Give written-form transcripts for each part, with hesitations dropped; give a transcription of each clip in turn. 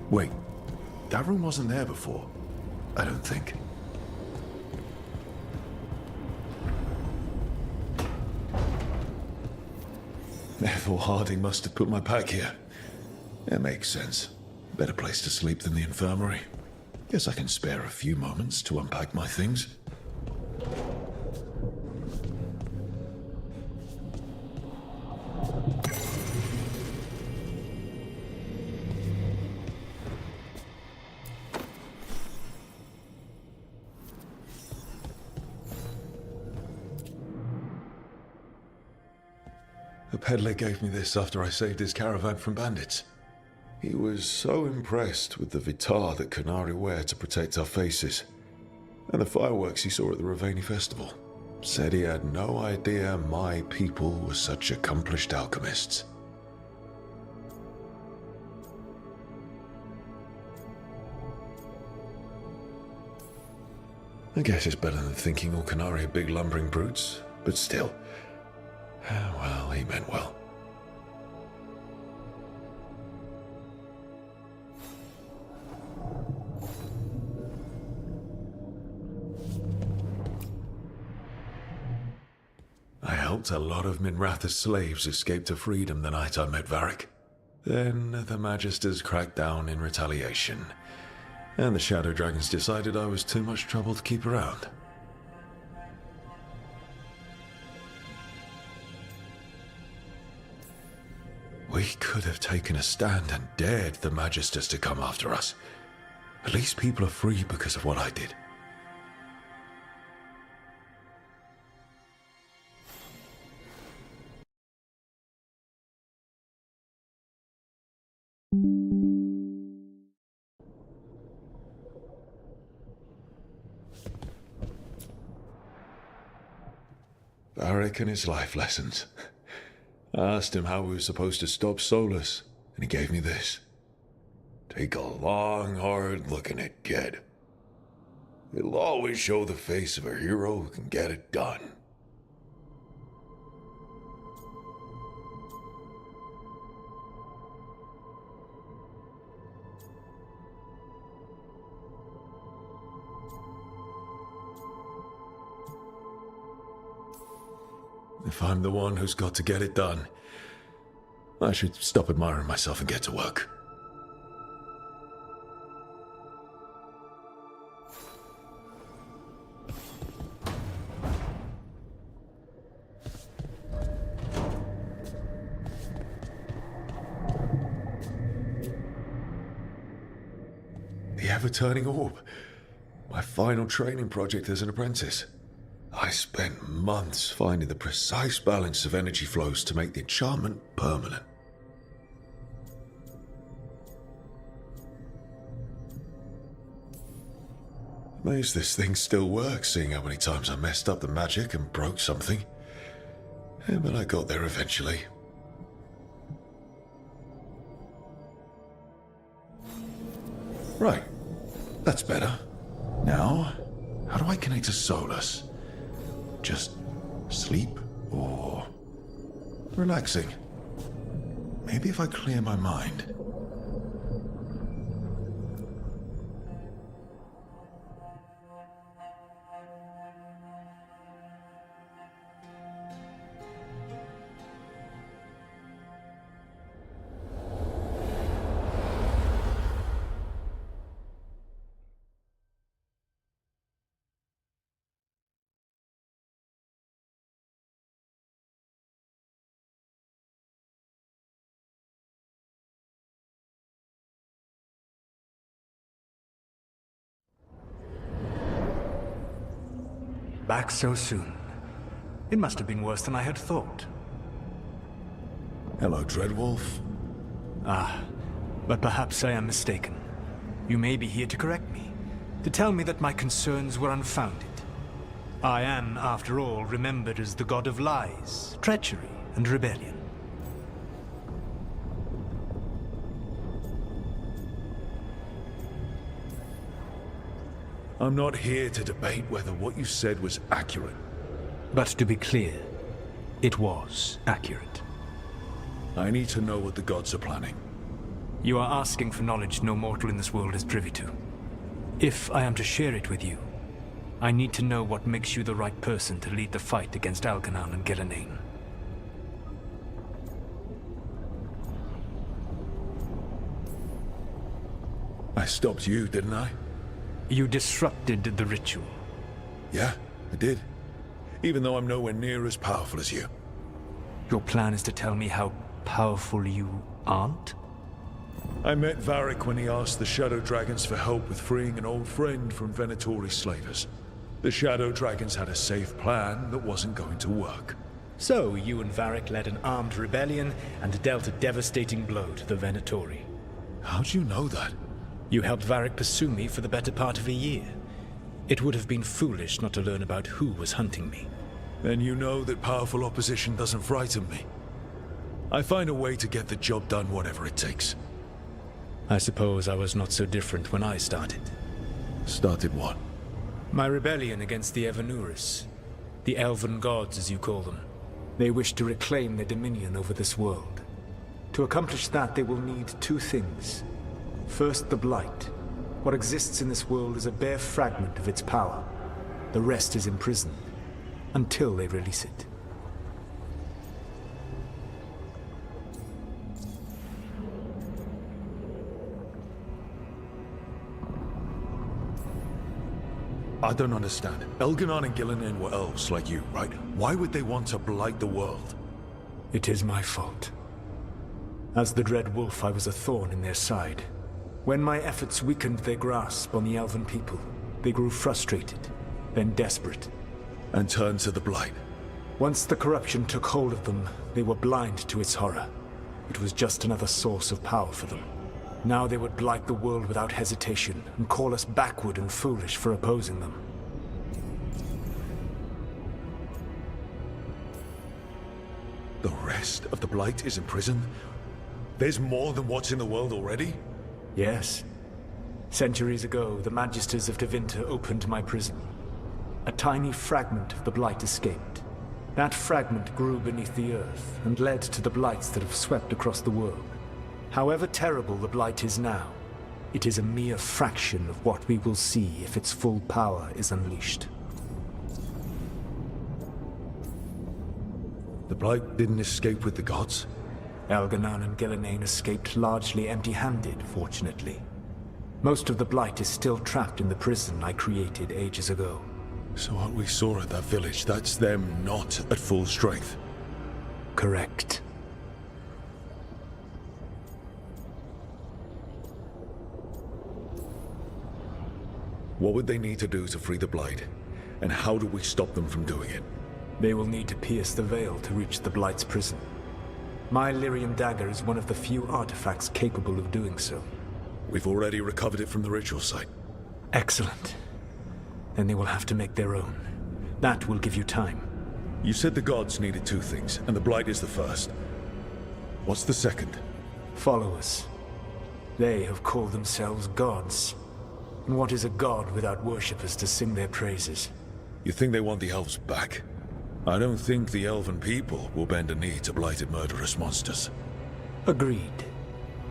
Wait, that room wasn't there before. I don't think. Therefore, Harding must have put my pack here. It makes sense. Better place to sleep than the infirmary. Guess I can spare a few moments to unpack my things. The peddler gave me this after I saved his caravan from bandits. He was so impressed with the vitar that Qunari wear to protect our faces, and the fireworks he saw at the Ravani festival. Said he had no idea my people were such accomplished alchemists. I guess it's better than thinking all Qunari are big lumbering brutes, but still. Well, he meant well. I helped a lot of Minratha's slaves escape to freedom the night I met Varric. Then the Magisters cracked down in retaliation, and the Shadow Dragons decided I was too much trouble to keep around. We could have taken a stand and dared the Magisters to come after us. At least people are free because of what I did. Varric and his life lessons. I asked him how we were supposed to stop Solus, and he gave me this. Take a long, hard look in it, kid. It'll always show the face of a hero who can get it done. If I'm the one who's got to get it done, I should stop admiring myself and get to work. The ever-turning orb. My final training project as an apprentice. I spent months finding the precise balance of energy flows to make the enchantment permanent. Amazed this thing still works, seeing how many times I messed up the magic and broke something. Yeah, but I got there eventually. Right, that's better. Now, how do I connect to Solus? Just sleep or relaxing? Maybe if I clear my mind. Back so soon. It must have been worse than I had thought. Hello, Dreadwolf. Ah, but perhaps I am mistaken. You may be here to correct me, to tell me that my concerns were unfounded. I am, after all, remembered as the god of lies, treachery, and rebellion. I'm not here to debate whether what you said was accurate. But to be clear, it was accurate. I need to know what the gods are planning. You are asking for knowledge no mortal in this world is privy to. If I am to share it with you, I need to know what makes you the right person to lead the fight against Algernon and Gillenane. I stopped you, didn't I? You disrupted the ritual. Yeah, I did. Even though I'm nowhere near as powerful as you. Your plan is to tell me how powerful you aren't? I met Varric when he asked the Shadow Dragons for help with freeing an old friend from Venatori slavers. The Shadow Dragons had a safe plan that wasn't going to work. So, you and Varric led an armed rebellion and dealt a devastating blow to the Venatori. How'd you know that? You helped Varric pursue me for the better part of a year. It would have been foolish not to learn about who was hunting me. Then you know that powerful opposition doesn't frighten me. I find a way to get the job done whatever it takes. I suppose I was not so different when I started. Started what? My rebellion against the Evanuris. The Elven Gods, as you call them. They wish to reclaim their dominion over this world. To accomplish that, they will need two things. First, the Blight. What exists in this world is a bare fragment of its power. The rest is imprisoned, until they release it. I don't understand. Elganon and Gillenane were elves like you, right? Why would they want to blight the world? It is my fault. As the Dread Wolf, I was a thorn in their side. When my efforts weakened their grasp on the Elven people, they grew frustrated, then desperate. And turned to the Blight. Once the corruption took hold of them, they were blind to its horror. It was just another source of power for them. Now they would blight the world without hesitation, and call us backward and foolish for opposing them. The rest of the Blight is in prison? There's more than what's in the world already? Yes. Centuries ago, the Magisters of Tevinter opened my prison. A tiny fragment of the Blight escaped. That fragment grew beneath the earth, and led to the Blights that have swept across the world. However terrible the Blight is now, it is a mere fraction of what we will see if its full power is unleashed. The Blight didn't escape with the gods? Elganon and Gillenane escaped largely empty-handed, fortunately. Most of the Blight is still trapped in the prison I created ages ago. So what we saw at that village, that's them not at full strength? Correct. What would they need to do to free the Blight? And how do we stop them from doing it? They will need to pierce the veil to reach the Blight's prison. My Lyrium dagger is one of the few artifacts capable of doing so. We've already recovered it from the ritual site. Excellent. Then they will have to make their own. That will give you time. You said the gods needed two things, and the Blight is the first. What's the second? Followers. They have called themselves gods. And what is a god without worshippers to sing their praises? You think they want the elves back? I don't think the elven people will bend a knee to blighted murderous monsters. Agreed.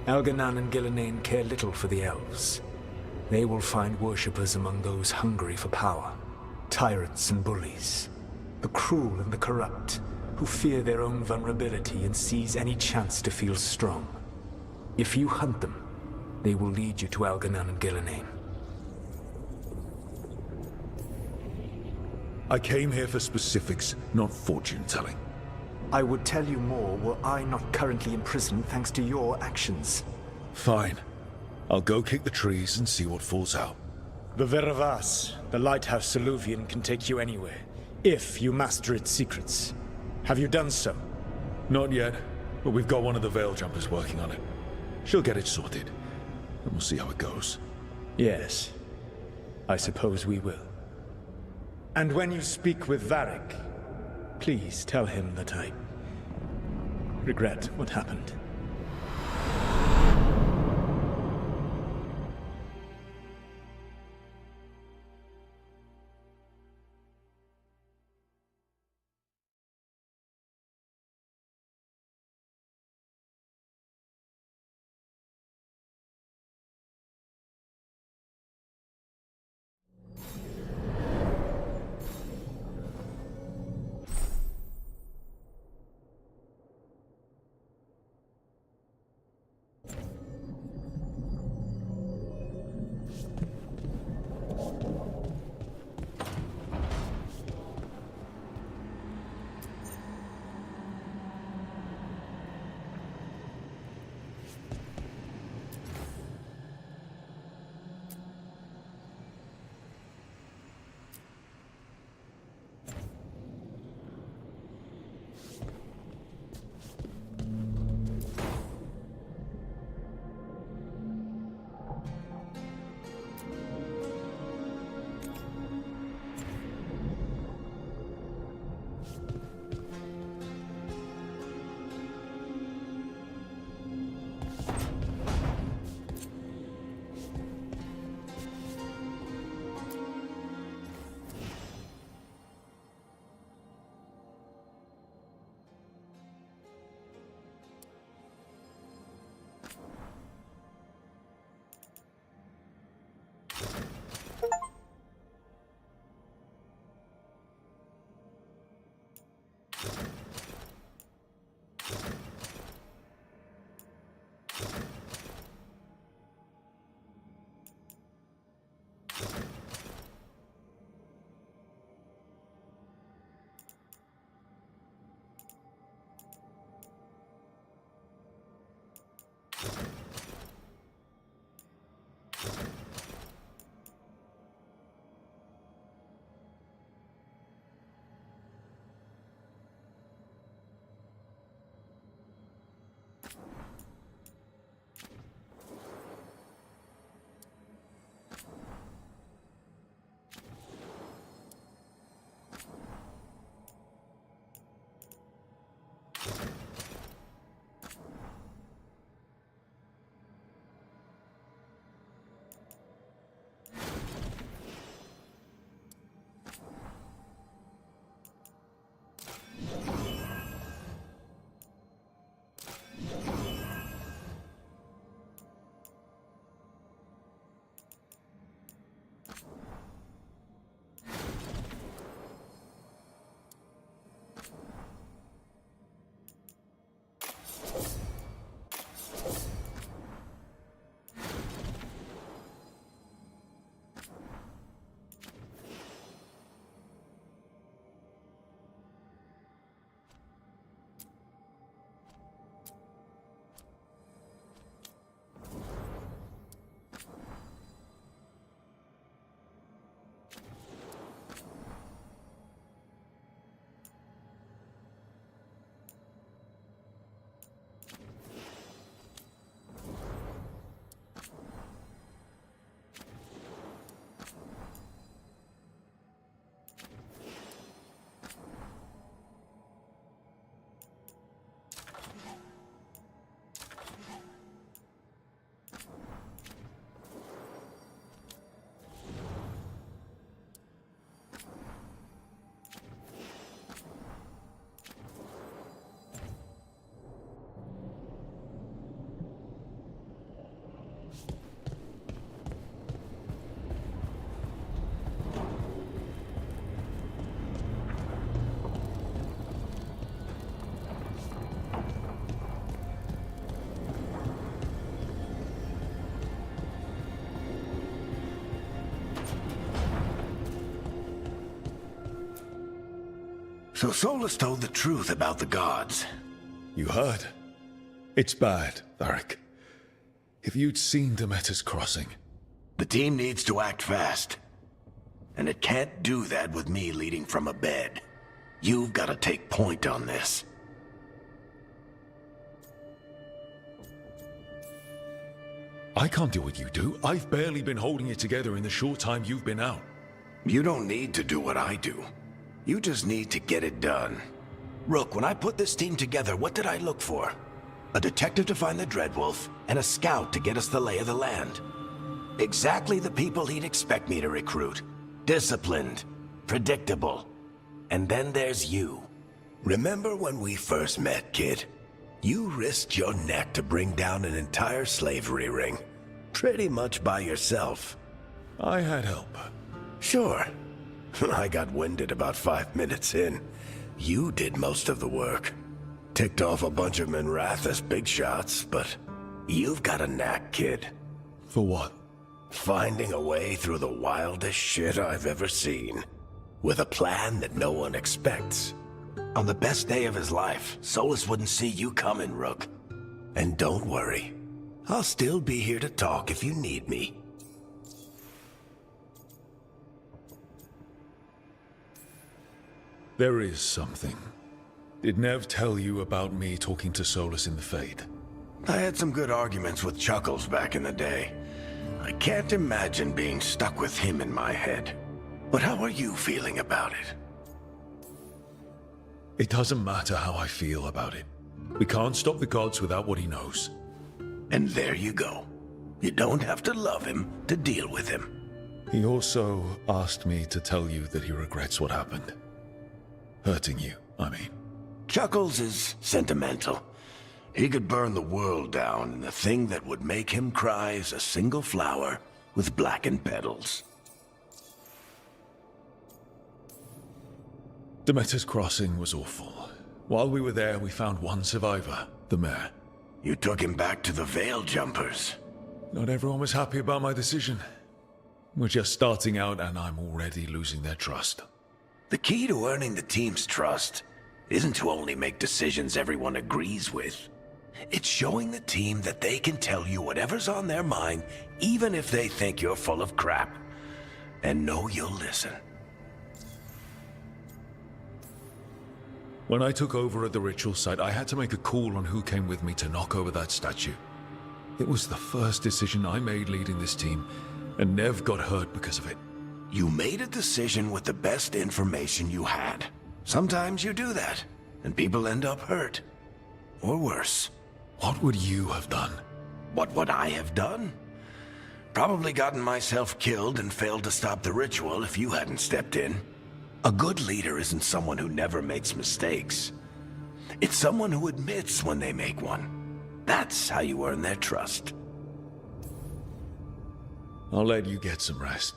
Elganon and Gillenane care little for the elves. They will find worshippers among those hungry for power. Tyrants and bullies. The cruel and the corrupt, who fear their own vulnerability and seize any chance to feel strong. If you hunt them, they will lead you to Elganon and Gillenane. I came here for specifics, not fortune-telling. I would tell you more were I not currently in prison thanks to your actions. Fine. I'll go kick the trees and see what falls out. The Veravas, the lighthouse Soluvian, can take you anywhere, if you master its secrets. Have you done so? Not yet, but we've got one of the Veil Jumpers working on it. She'll get it sorted, and we'll see how it goes. Yes. I suppose we will. And when you speak with Varric, please tell him that I regret what happened. So Solus told the truth about the gods. You heard? It's bad, Varric. If you'd seen Demeter's crossing... The team needs to act fast. And it can't do that with me leading from a bed. You've got to take point on this. I can't do what you do. I've barely been holding it together in the short time you've been out. You don't need to do what I do. You just need to get it done. Rook, when I put this team together, what did I look for? A detective to find the Dreadwolf, and a scout to get us the lay of the land. Exactly the people he'd expect me to recruit. Disciplined, predictable. And then there's you. Remember when we first met, kid? You risked your neck to bring down an entire slavery ring. Pretty much by yourself. I had help. Sure. I got winded about 5 minutes in. You did most of the work. Ticked off a bunch of Minrathous big shots, but you've got a knack, kid. For what? Finding a way through the wildest shit I've ever seen. With a plan that no one expects. On the best day of his life, Solus wouldn't see you coming, Rook. And don't worry. I'll still be here to talk if you need me. There is something. Did Nev tell you about me talking to Solus in the Fade? I had some good arguments with Chuckles back in the day. I can't imagine being stuck with him in my head. But how are you feeling about it? It doesn't matter how I feel about it. We can't stop the gods without what he knows. And there you go. You don't have to love him to deal with him. He also asked me to tell you that he regrets what happened. Hurting you, I mean. Chuckles is sentimental. He could burn the world down, and the thing that would make him cry is a single flower with blackened petals. Demeter's crossing was awful. While we were there, we found one survivor, the mayor. You took him back to the Veil Jumpers. Not everyone was happy about my decision. We're just starting out, and I'm already losing their trust. The key to earning the team's trust isn't to only make decisions everyone agrees with. It's showing the team that they can tell you whatever's on their mind, even if they think you're full of crap. And know you'll listen. When I took over at the ritual site, I had to make a call on who came with me to knock over that statue. It was the first decision I made leading this team, and Nev got hurt because of it. You made a decision with the best information you had. Sometimes you do that, and people end up hurt. Or worse. What would you have done? What would I have done? Probably gotten myself killed and failed to stop the ritual if you hadn't stepped in. A good leader isn't someone who never makes mistakes. It's someone who admits when they make one. That's how you earn their trust. I'll let you get some rest.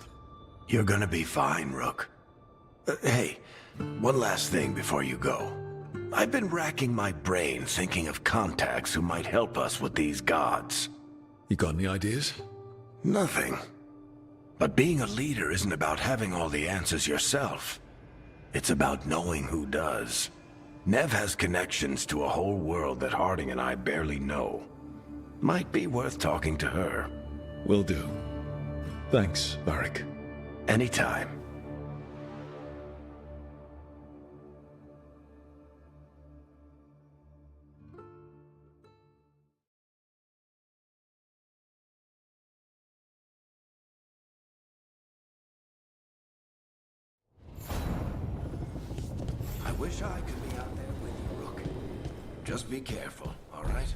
You're gonna be fine, Rook. Hey, one last thing before you go. I've been racking my brain thinking of contacts who might help us with these gods. You got any ideas? Nothing. But being a leader isn't about having all the answers yourself. It's about knowing who does. Nev has connections to a whole world that Harding and I barely know. Might be worth talking to her. Will do. Thanks, Varric. Anytime. I wish I could be out there with you, Rook. Just be careful, all right?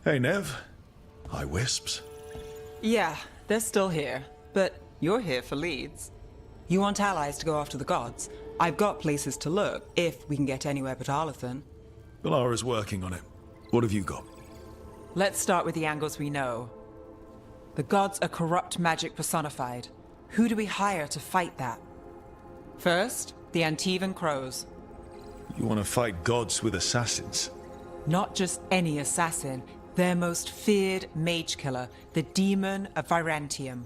Hey, Nev. Hi, Wisps. Yeah, they're still here, but you're here for leads. You want allies to go after the gods? I've got places to look, if we can get anywhere but Arlathan. Valara's working on it. What have you got? Let's start with the angles we know. The gods are corrupt magic personified. Who do we hire to fight that? First, the Antivan Crows. You want to fight gods with assassins? Not just any assassin, their most feared mage killer, the Demon of Virantium.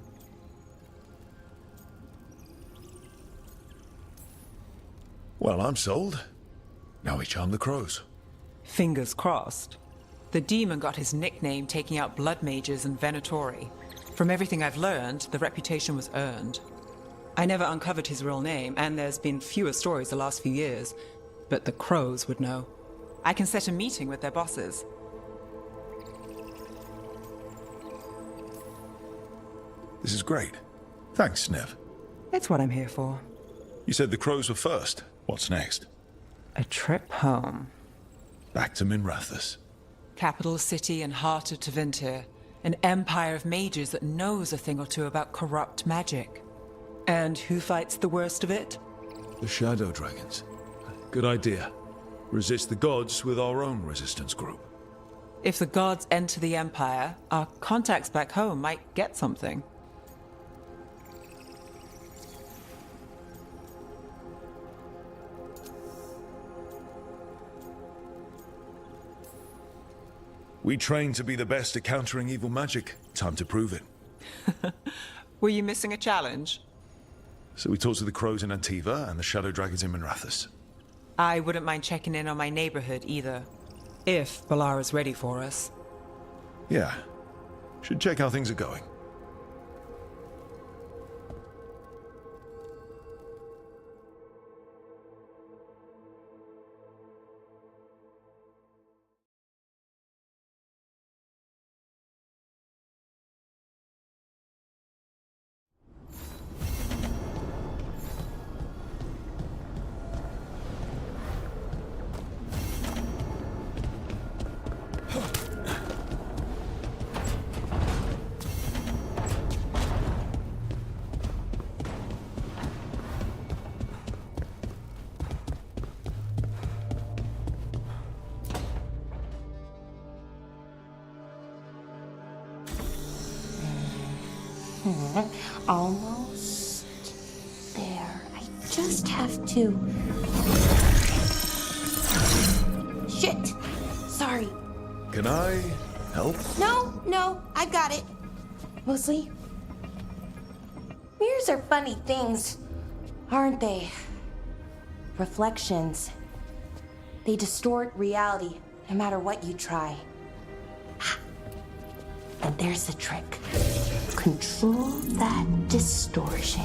Well, I'm sold. Now we charm the crows. Fingers crossed. The demon got his nickname taking out blood mages and Venatori. From everything I've learned, the reputation was earned. I never uncovered his real name, and there's been fewer stories the last few years, but the crows would know. I can set a meeting with their bosses. This is great. Thanks, Nev. It's what I'm here for. You said the crows were first. What's next? A trip home. Back to Minrathous. Capital city and heart of Tevinter. An empire of mages that knows a thing or two about corrupt magic. And who fights the worst of it? The Shadow Dragons. Good idea. Resist the gods with our own resistance group. If the gods enter the empire, our contacts back home might get something. We train to be the best at countering evil magic. Time to prove it. Were you missing a challenge? So we talked to the crows in Antiva and the Shadow Dragons in Minrathous. I wouldn't mind checking in on my neighborhood either. If Valara's ready for us. Yeah. Should check how things are going. Almost there. I just have to... Shit! Sorry. Can I help? No, I've got it. Mostly. Mirrors are funny things, aren't they? Reflections. They distort reality, no matter what you try. And there's the trick. Control that distortion.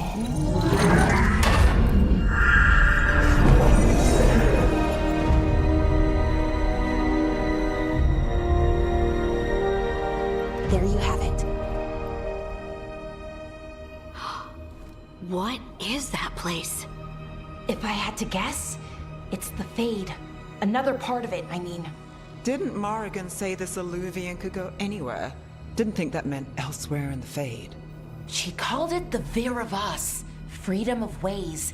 There you have it. What is that place? If I had to guess, it's the Fade. Another part of it, I mean. Didn't Morrigan say this Alluvian could go anywhere? Didn't think that meant elsewhere in the Fade. She called it the Vir of Us, freedom of ways.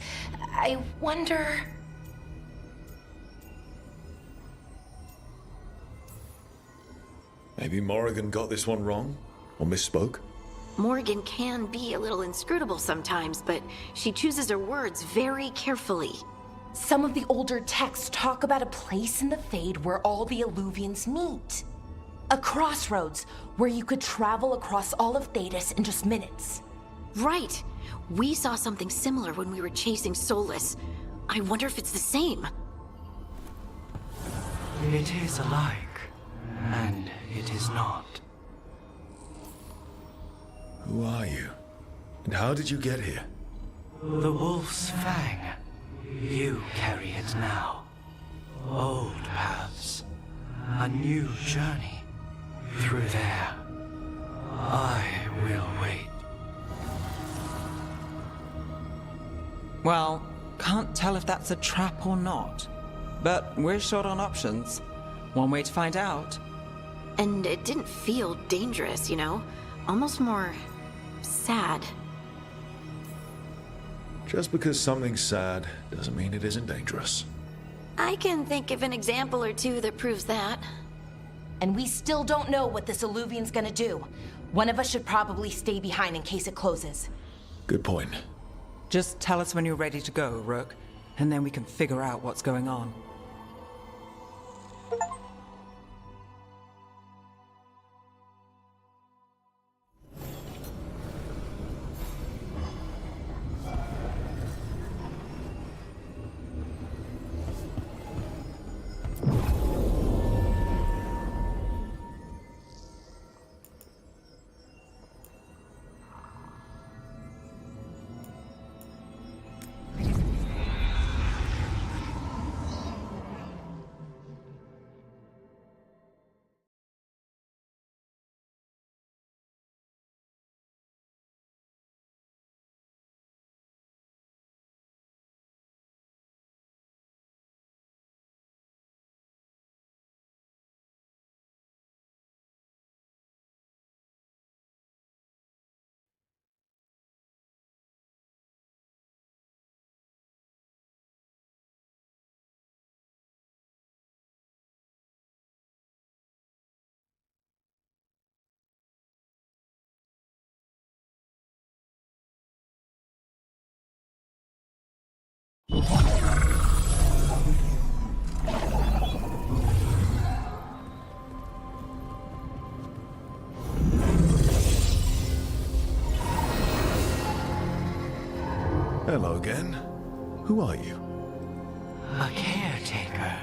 I wonder... Maybe Morrigan got this one wrong? Or misspoke? Morgan can be a little inscrutable sometimes, but she chooses her words very carefully. Some of the older texts talk about a place in the Fade where all the Alluvians meet. A crossroads where you could travel across all of Thedas in just minutes. Right. We saw something similar when we were chasing Solus. I wonder if it's the same. It is alike, and it is not. Who are you? And how did you get here? The Wolf's Fang. You carry it now. Old paths. A new journey. Through there. I will wait. Well, can't tell if that's a trap or not. But we're short on options. One way to find out. And it didn't feel dangerous, you know? Almost more sad. Just because something's sad doesn't mean it isn't dangerous. I can think of an example or two that proves that. And we still don't know what this Alluvian's gonna do. One of us should probably stay behind in case it closes. Good point. Just tell us when you're ready to go, Rook, and then we can figure out what's going on. Hello again. Who are you? A caretaker.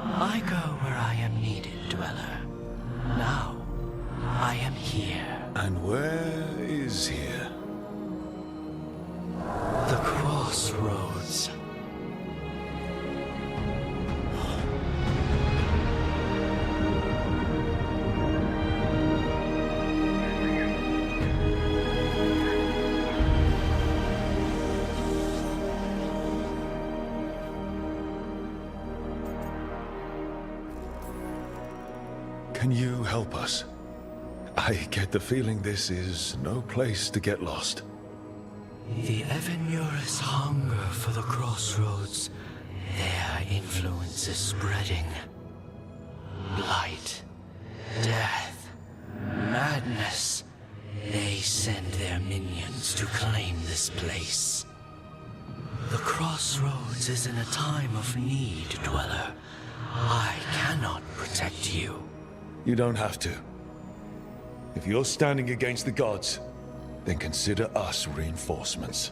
I go where I am needed, Dweller. Now, I am here. And where is here? The crossroads. Can you help us? I get the feeling this is no place to get lost. The Evenurus hunger for the crossroads. Their influence is spreading. Blight, death, madness. They send their minions to claim this place. The crossroads is in a time of need, Dweller. I cannot protect you. You don't have to. If you're standing against the gods, then consider us reinforcements.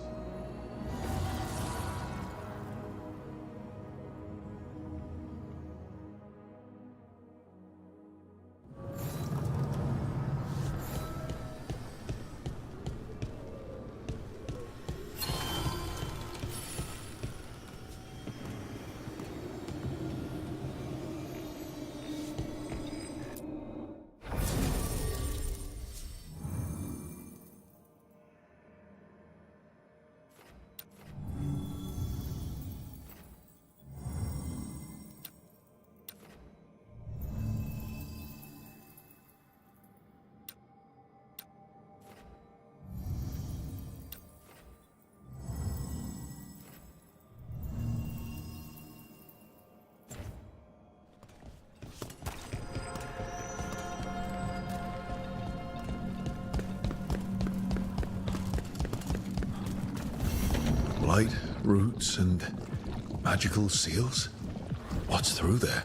Light, roots, and magical seals? What's through there?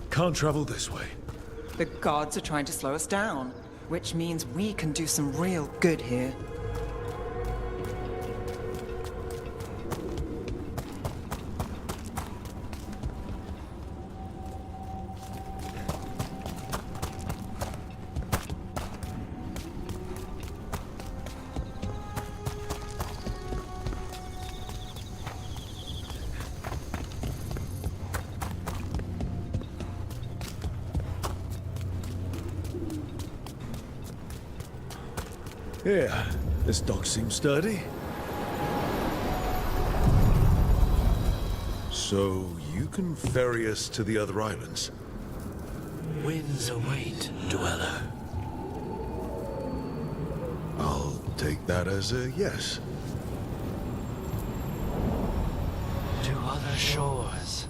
Can't travel this way. The gods are trying to slow us down, which means we can do some real good here. Here, this dock seems sturdy. So, you can ferry us to the other islands? Winds await, dweller. I'll take that as a yes. To other shores.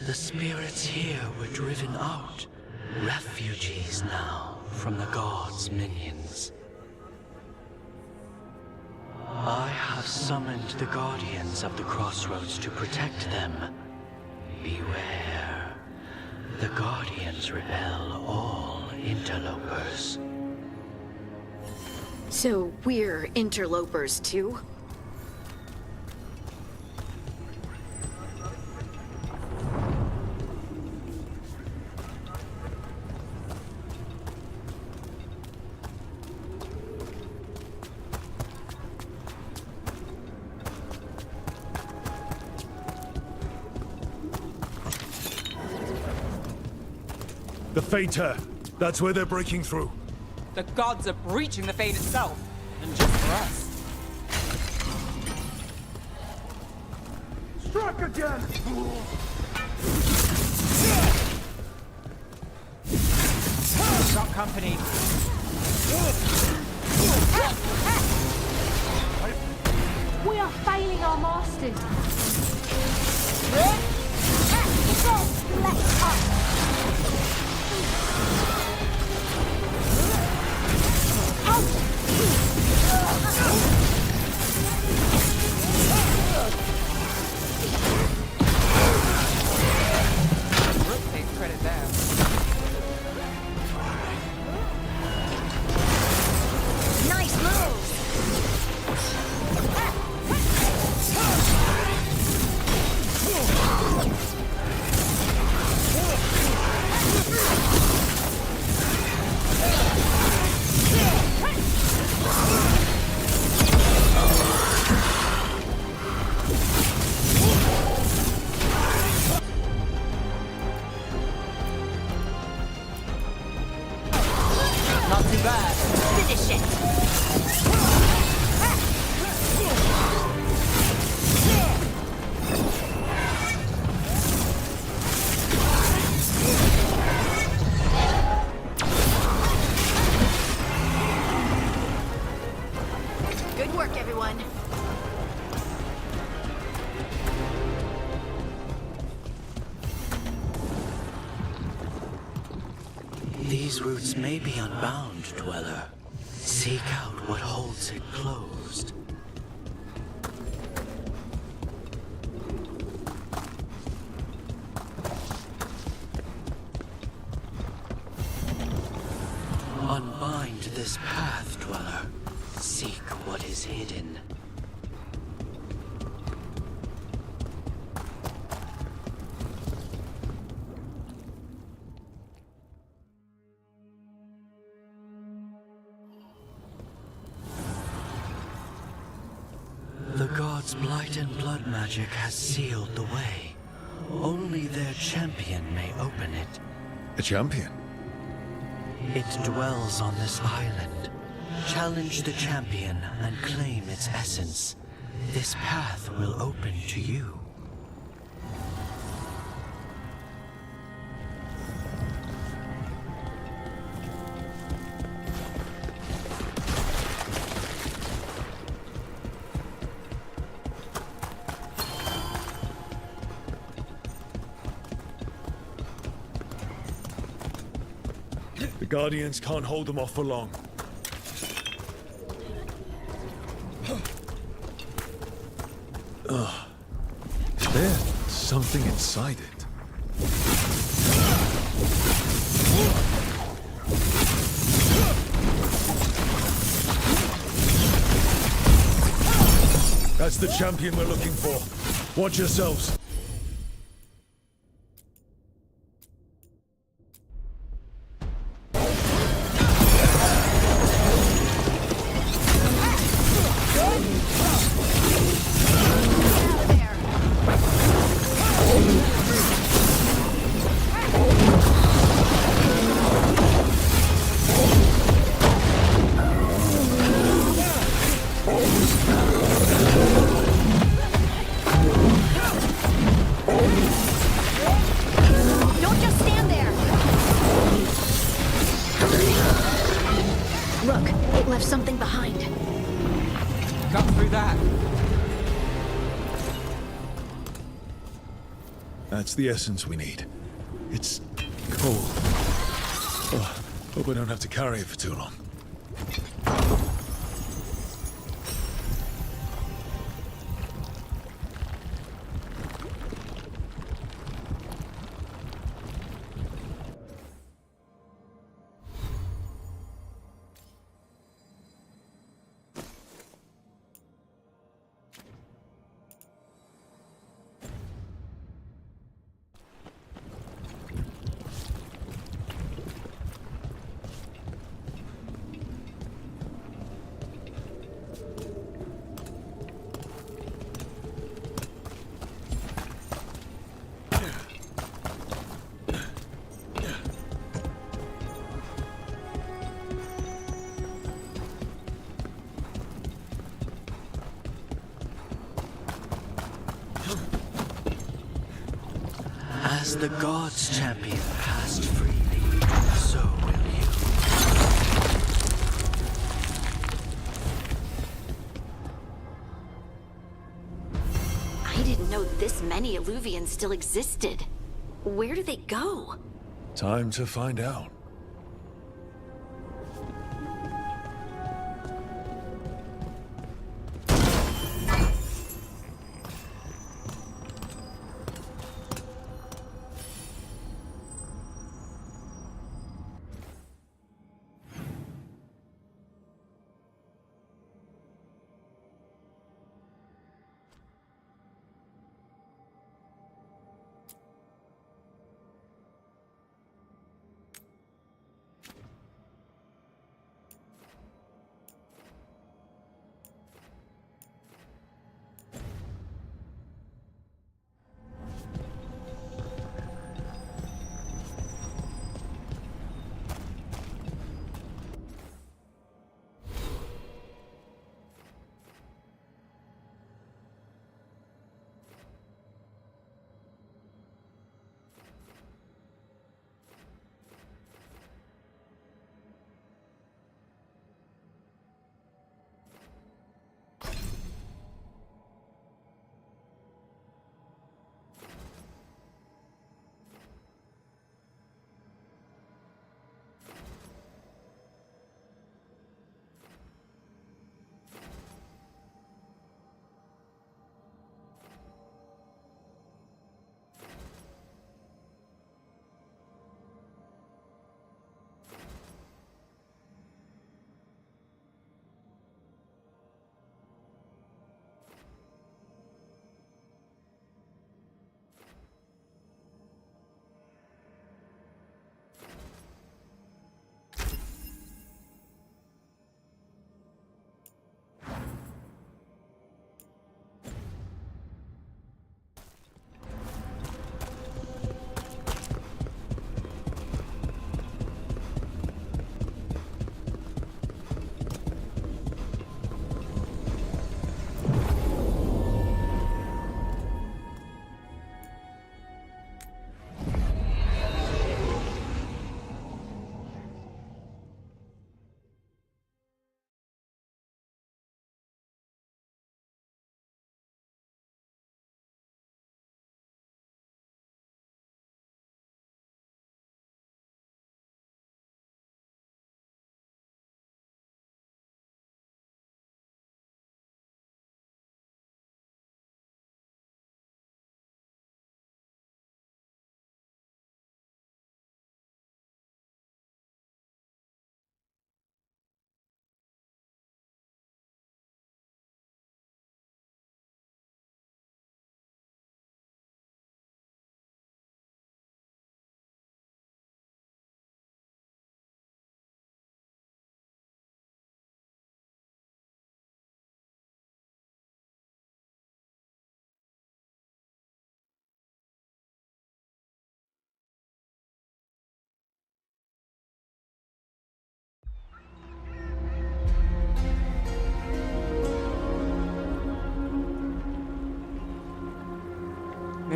The spirits here were driven out, refugees now from the gods' minions. I have summoned the guardians of the crossroads to protect them. Beware. The guardians repel all interlopers. So we're interlopers too? The Fater! That's where they're breaking through. The gods are breaching the fate itself, and just for us. Strike again! Got company. We are failing our masters. Let us. Rook takes credit there. Nice move! Not too bad. Finish it! Good work, everyone. These routes may be unbound, dweller. Seek out what holds it closed. Unbind this path, dweller. Seek what is hidden. The gods' blight and blood magic has sealed the way. Only their champion may open it. A champion? It dwells on this island. Challenge the champion and claim its essence. This path will open to you. The Guardians can't hold them off for long. Ugh. There's something inside it. That's the champion we're looking for. Watch yourselves. Don't just stand there! Look, it left something behind. Got through that. That's the essence we need. It's cold. Oh, hope I don't have to carry it for too long. As the gods' champion passed freely, so will you. I didn't know this many Illuvians still existed. Where do they go? Time to find out.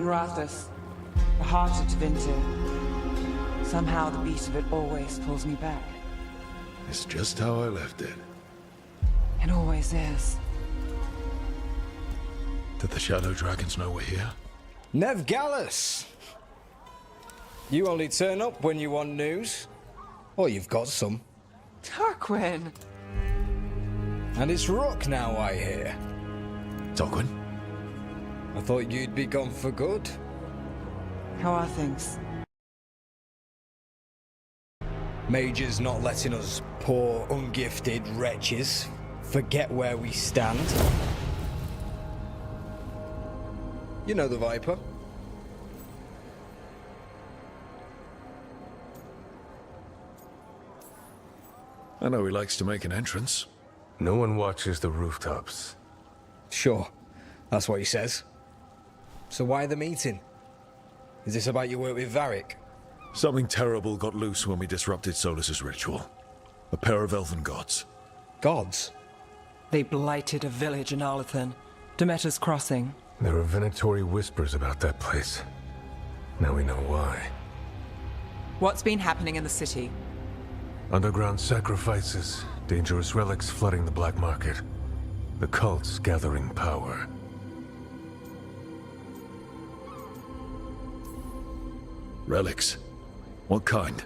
Rathus, the heart of Tevinter. Somehow the beat of it always pulls me back. It's just how I left it. It always is. Did the Shadow Dragons know we're here? Nev Gallus! You only turn up when you want news. Or you've got some. Tarquin! And it's Rook now, I hear. Tarquin? I thought you'd be gone for good. How are things? Mage is not letting us poor, ungifted wretches forget where we stand. You know the Viper. I know he likes to make an entrance. No one watches the rooftops. Sure, that's what he says. So why the meeting? Is this about your work with Varric? Something terrible got loose when we disrupted Solus's ritual. A pair of elven gods. Gods? They blighted a village in Arlathan, Demeter's Crossing. There are Venatori whispers about that place. Now we know why. What's been happening in the city? Underground sacrifices, dangerous relics flooding the black market. The cults gathering power. Relics? What kind?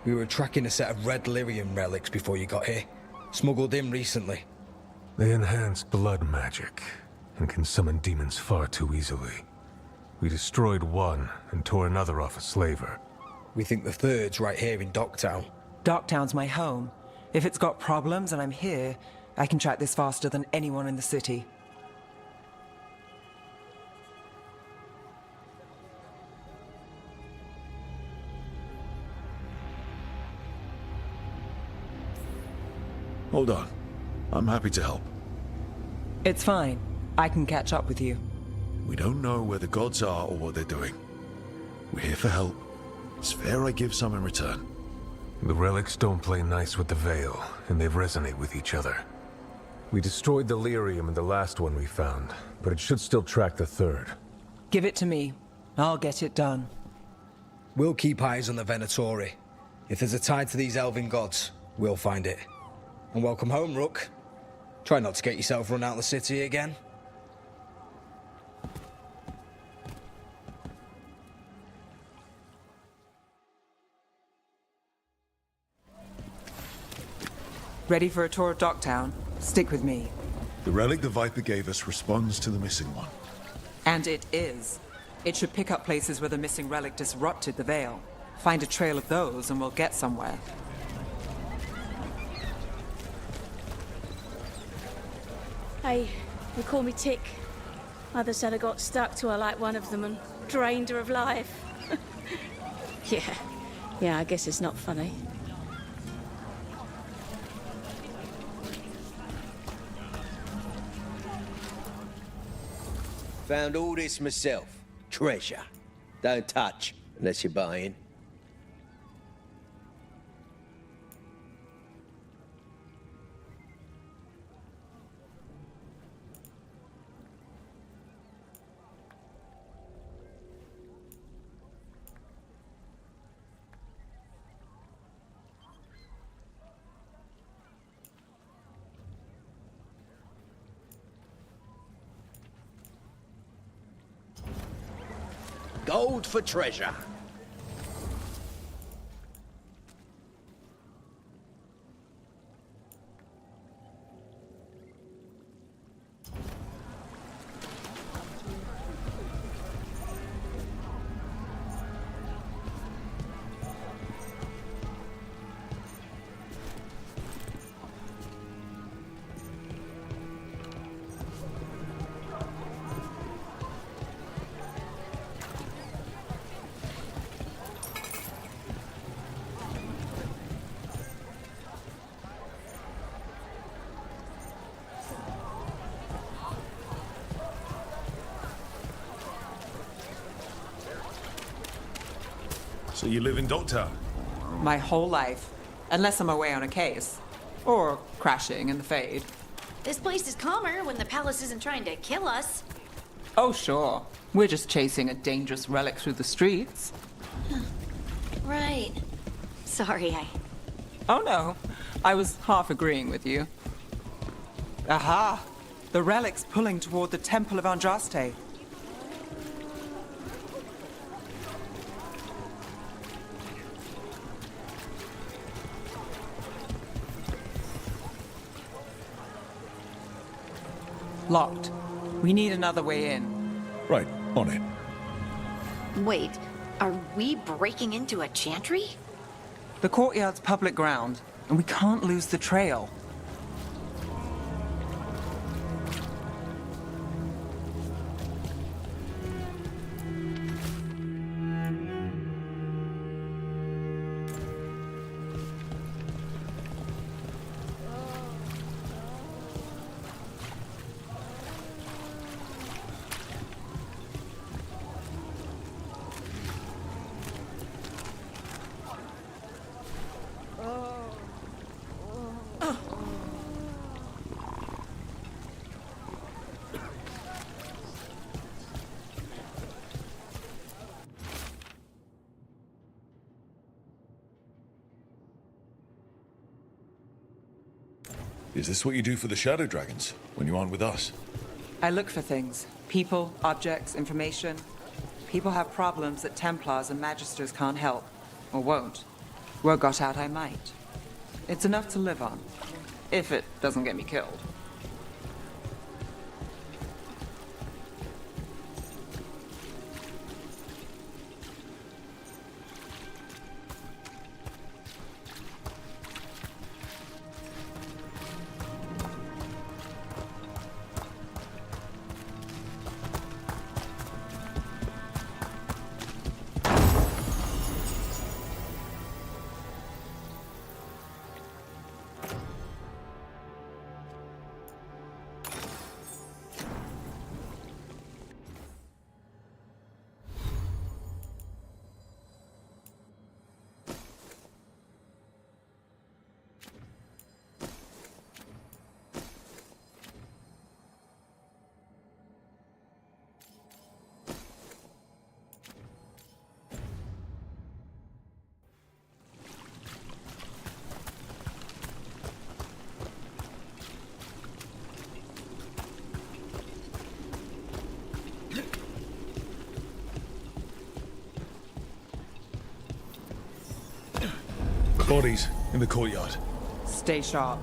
We were tracking a set of red lyrium relics before you got here. Smuggled in recently. They enhance blood magic and can summon demons far too easily. We destroyed one and tore another off a slaver. We think the third's right here in Docktown. Docktown's my home. If it's got problems and I'm here, I can track this faster than anyone in the city. Hold on. I'm happy to help. It's fine. I can catch up with you. We don't know where the gods are or what they're doing. We're here for help. It's fair I give some in return. The relics don't play nice with the Veil, and they resonate with each other. We destroyed the lyrium in the last one we found, but it should still track the third. Give it to me. I'll get it done. We'll keep eyes on the Venatori. If there's a tie to these elven gods, we'll find it. And welcome home, Rook. Try not to get yourself run out of the city again. Ready for a tour of Docktown? Stick with me. The relic the Viper gave us responds to the missing one. And it is. It should pick up places where the missing relic disrupted the Veil. Find a trail of those and we'll get somewhere. Hey, they call me Tick. Mother said I got stuck to her like one of them and drained her of life. Yeah, I guess it's not funny. Found all this myself. Treasure. Don't touch unless you're buying. Gold for treasure. So you live in Docktown? My whole life. Unless I'm away on a case. Or crashing in the Fade. This place is calmer when the palace isn't trying to kill us. Oh, sure. We're just chasing a dangerous relic through the streets. Right. Sorry, Oh, no. I was half agreeing with you. Aha! The relic's pulling toward the Temple of Andraste. Locked. We need another way in. Right, on it. Wait, are we breaking into a chantry? The courtyard's public ground, and we can't lose the trail. Is this what you do for the Shadow Dragons, when you aren't with us? I look for things. People, objects, information. People have problems that Templars and Magisters can't help. Or won't. Were got out, I might. It's enough to live on. If it doesn't get me killed. Bodies in the courtyard. Stay sharp.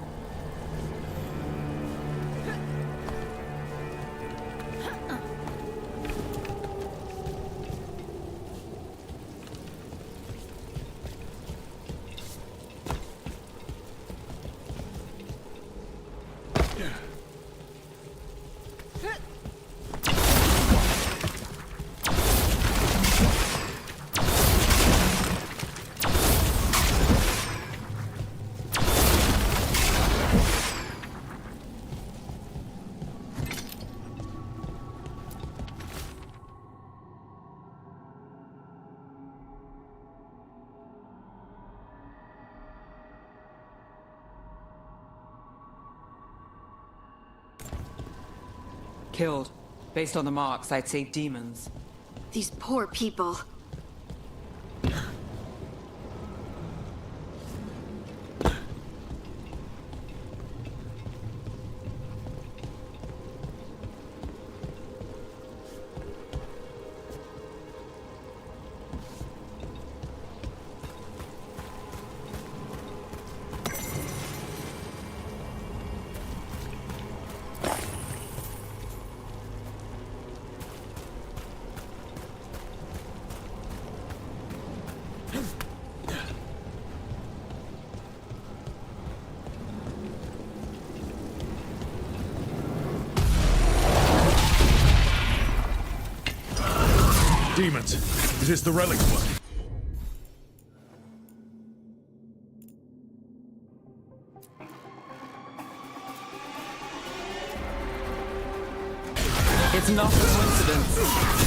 Killed. Based on the marks, I'd say demons. These poor people. Demons. Is this the relic's work? It's not a coincidence.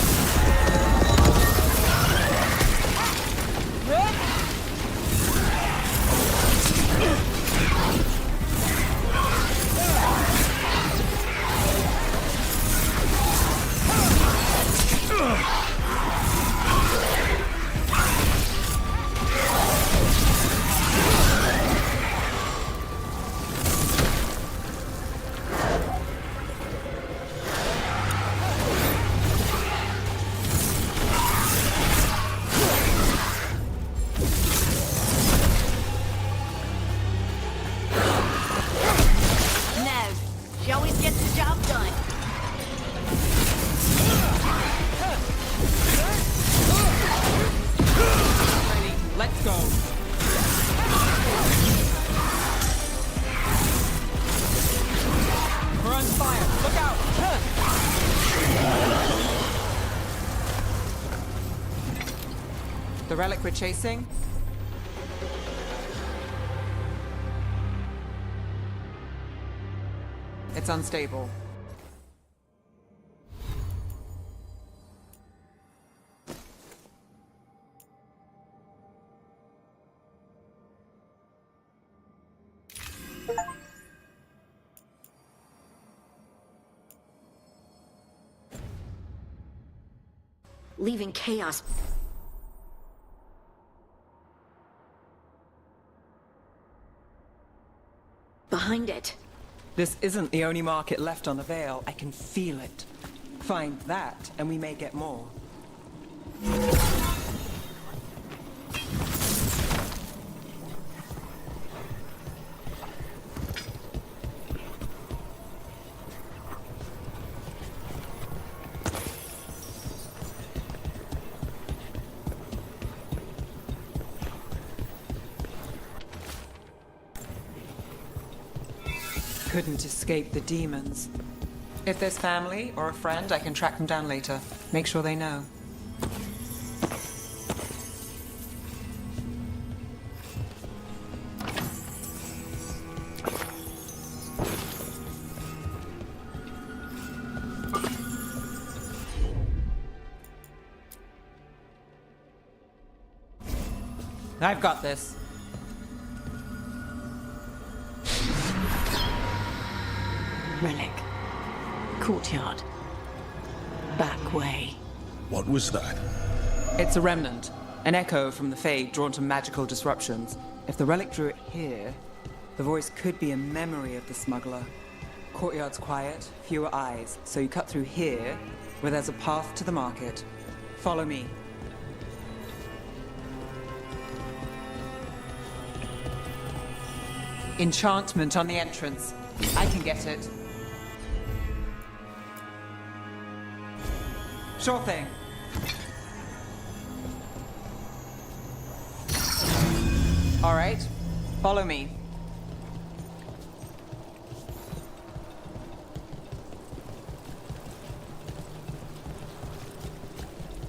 relic we're chasing? It's unstable. Leaving chaos behind it. This isn't the only market left on the Veil. I can feel it. Find that, and we may get more. Couldn't escape the demons. If there's family or a friend, I can track them down later. Make sure they know. I've got this. Relic. Courtyard. Back way. What was that? It's a remnant. An echo from the Fade drawn to magical disruptions. If the relic drew it here, the voice could be a memory of the smuggler. Courtyard's quiet, fewer eyes, so you cut through here, where there's a path to the market. Follow me. Enchantment on the entrance. I can get it. Sure thing. All right, follow me.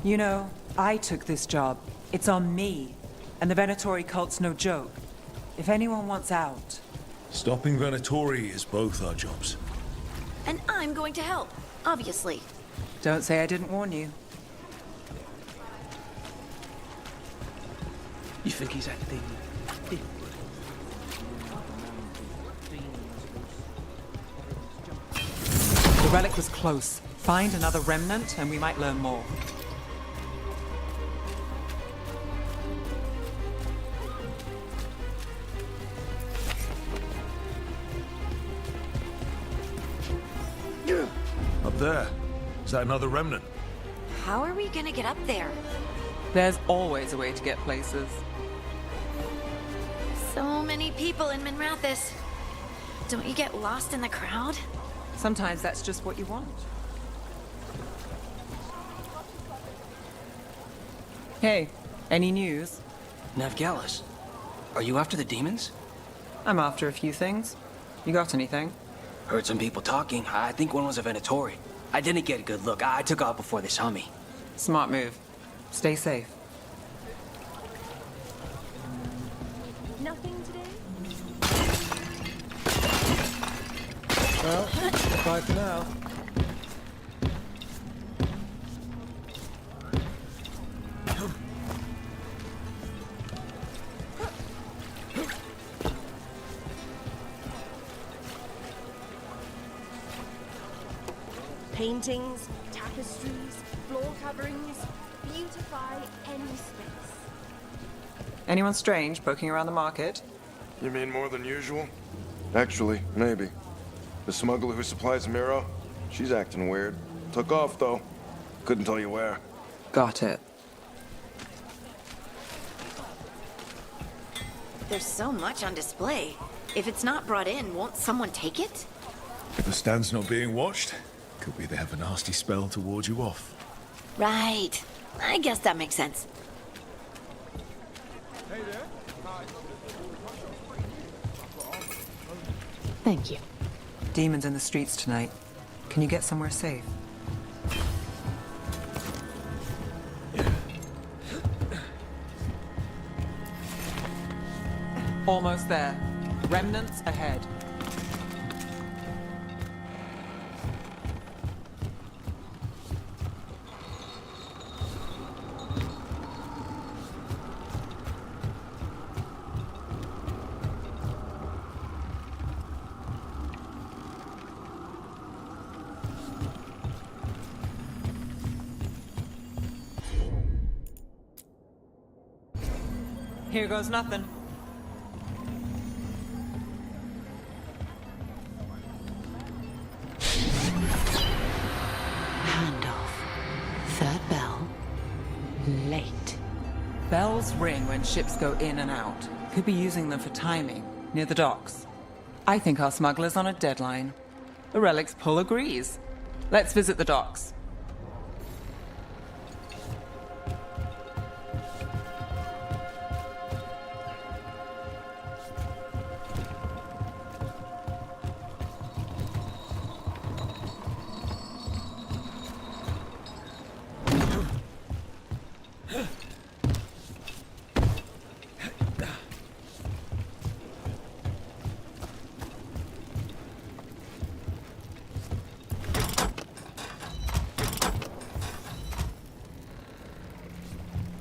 You know, I took this job. It's on me. And the Venatori cult's no joke. If anyone wants out... Stopping Venatori is both our jobs. And I'm going to help, obviously. Don't say I didn't warn you. You think he's acting? The relic was close. Find another remnant and we might learn more. Up there. Is that another remnant? How are we gonna get up there? There's always a way to get places. So many people in Minrathis. Don't you get lost in the crowd? Sometimes that's just what you want. Hey, any news? Navgalis, are you after the demons? I'm after a few things. You got anything? Heard some people talking. I think one was a Venatori. I didn't get a good look. I took off before they saw me. Smart move. Stay safe. Nothing today? Well, bye for now. Paintings, tapestries, floor coverings, beautify any space. Anyone strange poking around the market? You mean more than usual? Actually, maybe. The smuggler who supplies Miro, she's acting weird. Took off, though. Couldn't tell you where. Got it. There's so much on display. If it's not brought in, won't someone take it? If the stand's not being watched, could be they have a nasty spell to ward you off. Right. I guess that makes sense. Thank you. Demons in the streets tonight. Can you get somewhere safe? Almost there. Remnants ahead. Here goes nothing. Handoff. Third bell. Late. Bells ring when ships go in and out. Could be using them for timing, near the docks. I think our smuggler's on a deadline. The Relic's pull agrees. Let's visit the docks.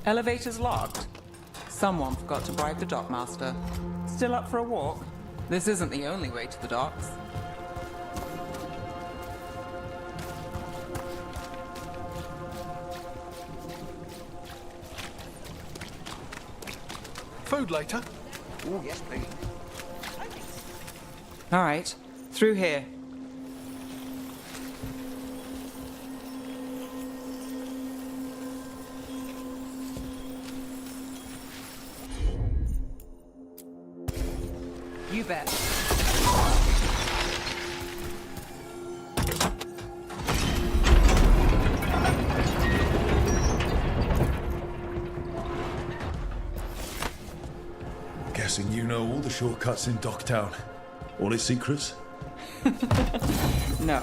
Elevator's locked. Someone forgot to bribe the dockmaster. Still up for a walk? This isn't the only way to the docks. Food later? Oh, yes, please. All right, through here. You bet. Guessing you know all the shortcuts in Docktown. All its secrets? No.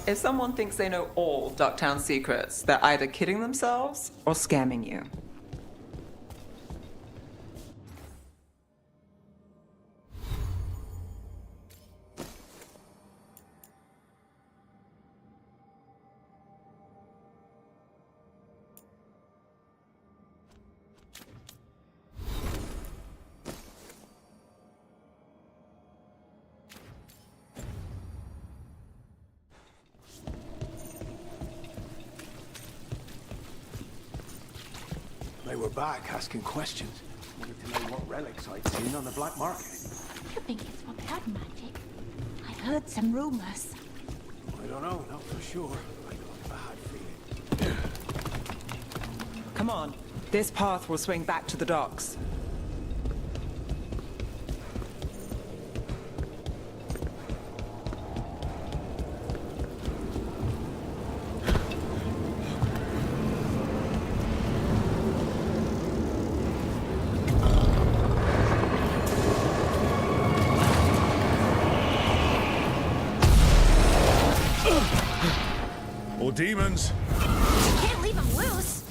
If someone thinks they know all Docktown secrets, they're either kidding themselves or scamming you. They were back asking questions. Wanted to know what relics I'd seen on the black market. You think it's what had magic? I've heard some rumors. I don't know, not for sure. I got a bad feeling. Come on. This path will swing back to the docks. Or demons. Can't leave him loose.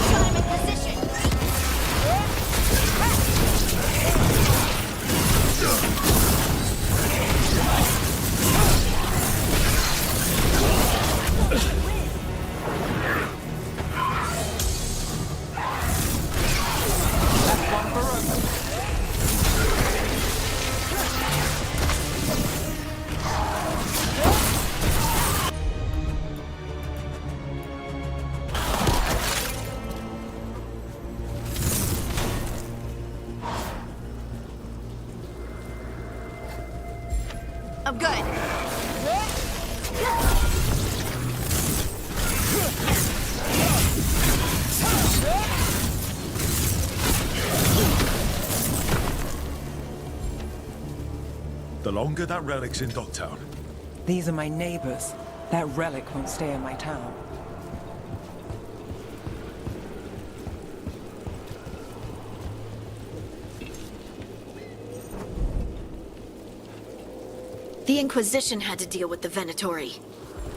Got him in position. I'm good. The longer that relic's in Docktown. These are my neighbors. That relic won't stay in my town. The Inquisition had to deal with the Venatori.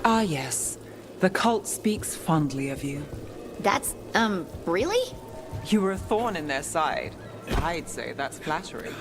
Ah, yes. The cult speaks fondly of you. That's, really? You were a thorn in their side. I'd say that's flattering.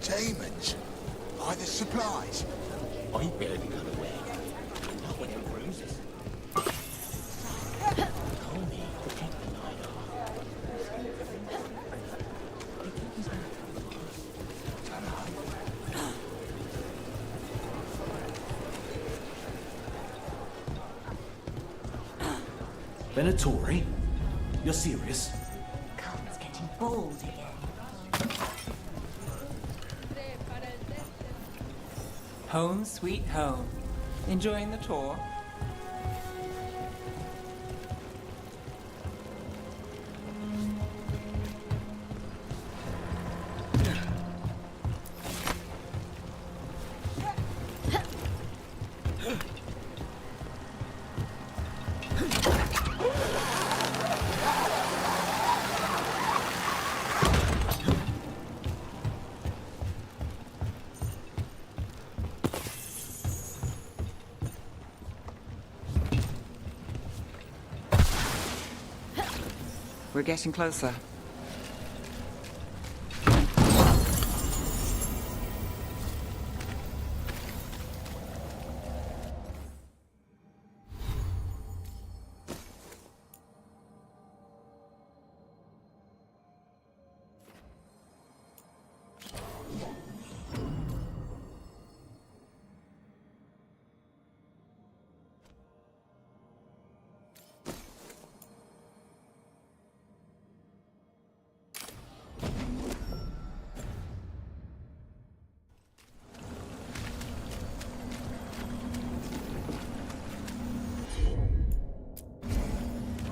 Demons? Buy the supplies? I barely got away. Not when it bruises. Homie, protect the night off. Venatori? You're serious? Cult's getting bold again. Home sweet home. Enjoying the tour? We're getting closer.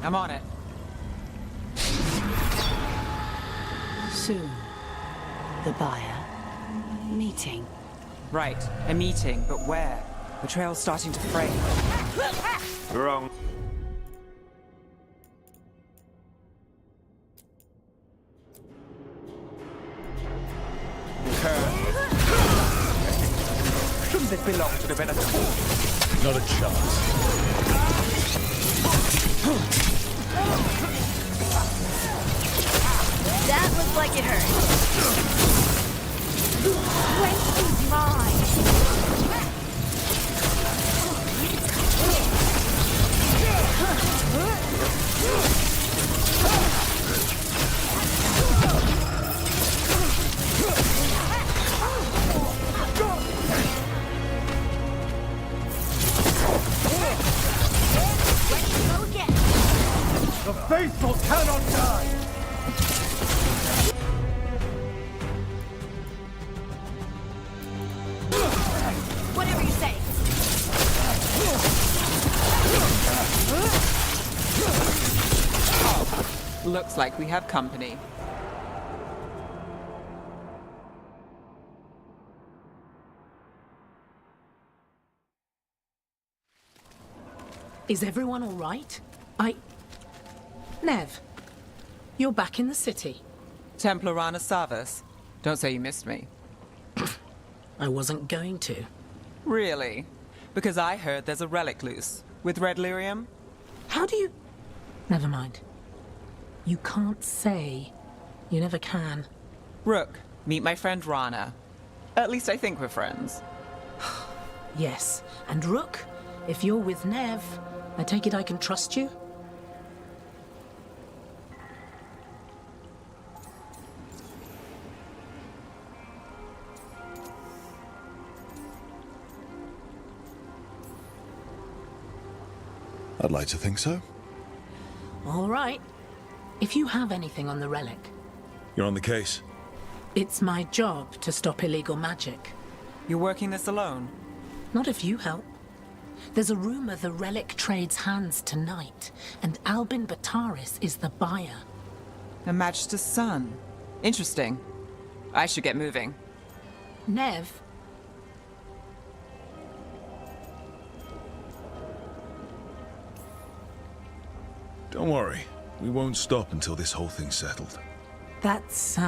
I'm on it. Soon. The buyer. Meeting. Right, a meeting, but where? The trail's starting to fray. Wrong. Shouldn't it belong to the Venator? Not a chance. That looks like it hurt. Wendy's mine. The faithful cannot die! Whatever you say. Looks like we have company. Is everyone all right? Nev, you're back in the city. Templar Rana Savas. Don't say you missed me. I wasn't going to. Really? Because I heard there's a relic loose. With red lyrium? How do you... Never mind. You can't say. You never can. Rook, meet my friend Rana. At least I think we're friends. Yes, and Rook, if you're with Nev, I take it I can trust you? I'd like to think so. All right. If you have anything on the relic, You're on the case. it's my job to stop illegal magic. You're working this alone? Not if you help. There's a rumor the relic trades hands tonight, and Albin Bataris is the buyer. A Magister's son. Interesting. I should get moving. Nev, Don't worry. We won't stop until this whole thing's settled. that's,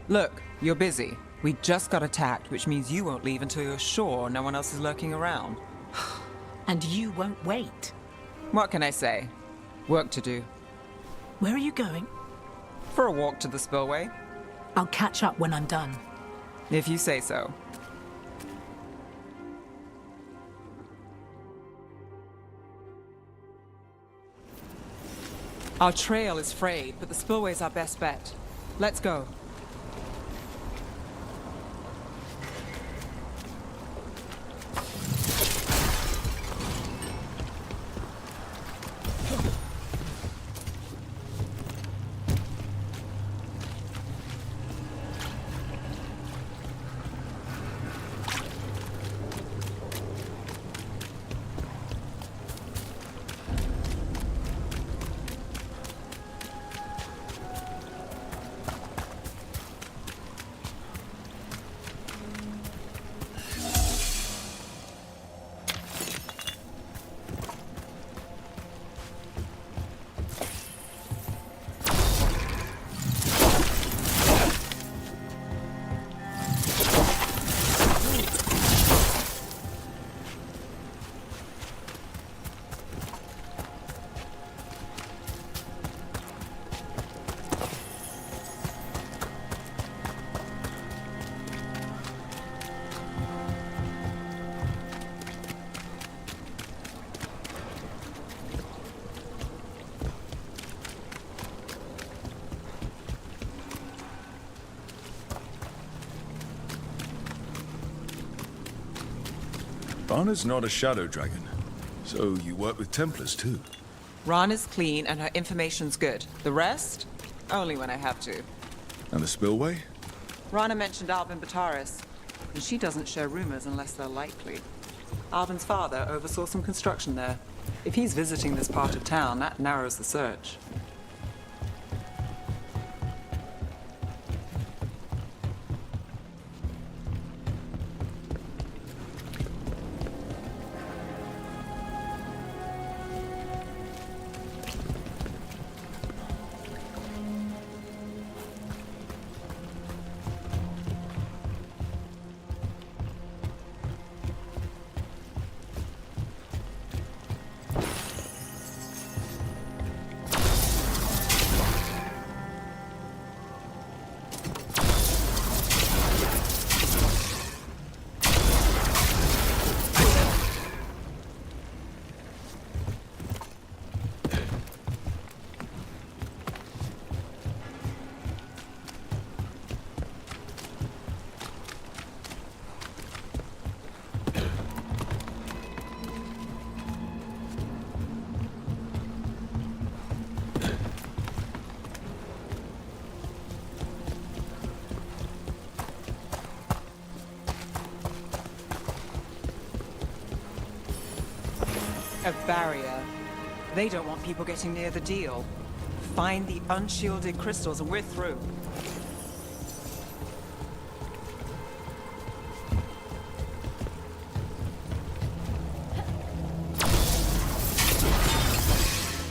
Look, you're busy. We just got attacked, which means you won't leave until you're sure no one else is lurking around. and you won't wait. What can I say? Work to do. Where are you going? For a walk to the spillway. I'll catch up when I'm done. If you say so. Our trail is frayed, but the spillway's our best bet. Let's go. Rana's not a shadow dragon, so you work with Templars too. Rana's clean and her information's good. The rest? Only when I have to. And the spillway? Rana mentioned Albin Bataris, and she doesn't share rumors unless they're likely. Alvin's father oversaw some construction there. If he's visiting this part of town, that narrows the search. A barrier. They don't want people getting near the deal. Find the unshielded crystals and we're through.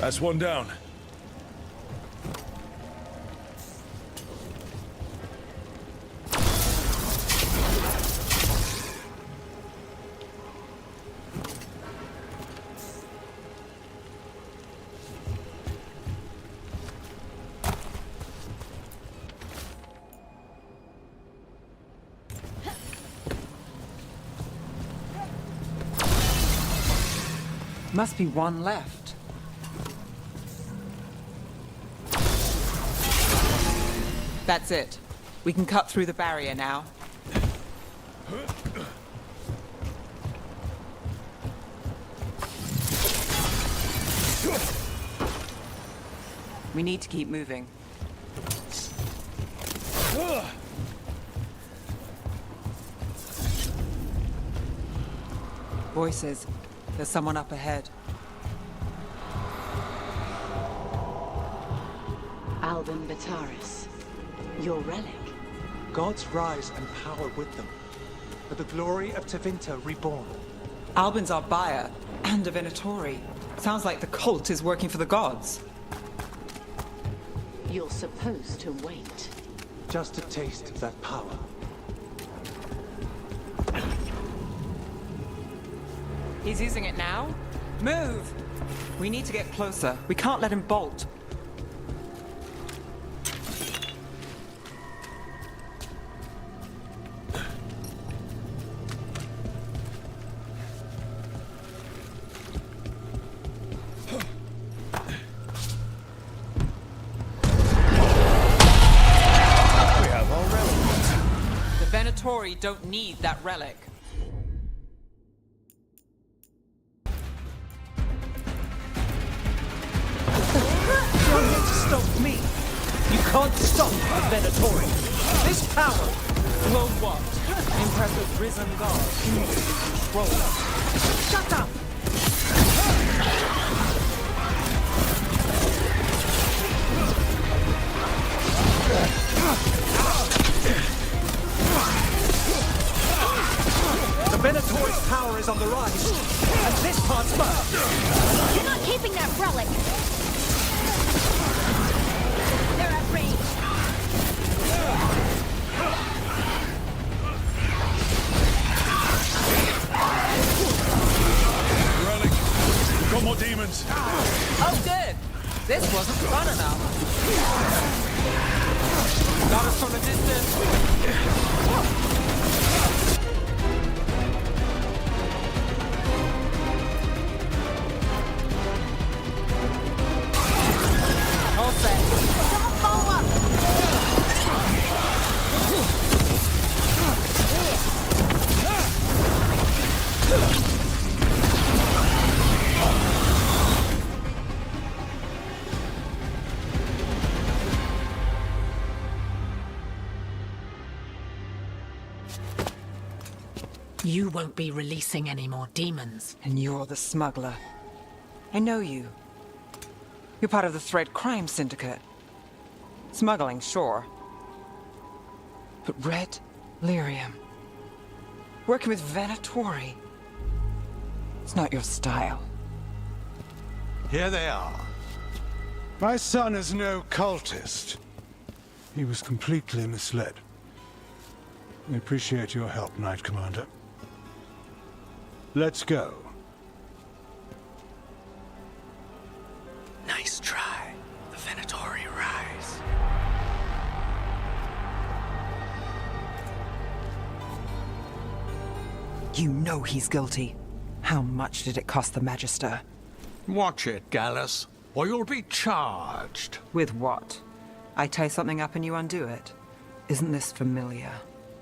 That's one down. Must be one left. That's it. We can cut through the barrier now. We need to keep moving. Voices. There's someone up ahead. Alvin Bataris. Your relic. Gods rise and power with them. For the glory of Tevinter reborn. Albin's our buyer, and a Venatori. Sounds like the cult is working for the gods. You're supposed to wait. Just a taste of that power. He's using it now? Move! We need to get closer. We can't let him bolt. We have our relic. The Venatori don't need that relic. Stop me! You can't stop a Venatori! This power will what? Impress a risen god. Control. Shut up! The Venatori's power is on the rise, and this part's mine. You're not keeping that relic! They're at range. Relic, we've got more demons. Oh, good. This wasn't fun enough. Got us from a distance. All set. Don't follow up! You won't be releasing any more demons. And you're the smuggler. I know you. You're part of the Thread crime syndicate. Smuggling, sure. But red lyrium. Working with Venatori. It's not your style. Here they are. My son is no cultist. He was completely misled. We appreciate your help, Knight Commander. Let's go. Nice try. The Venatori rise. You know he's guilty. How much did it cost the Magister? Watch it, Gallus, or you'll be charged. With what? I tie something up and you undo it. Isn't this familiar?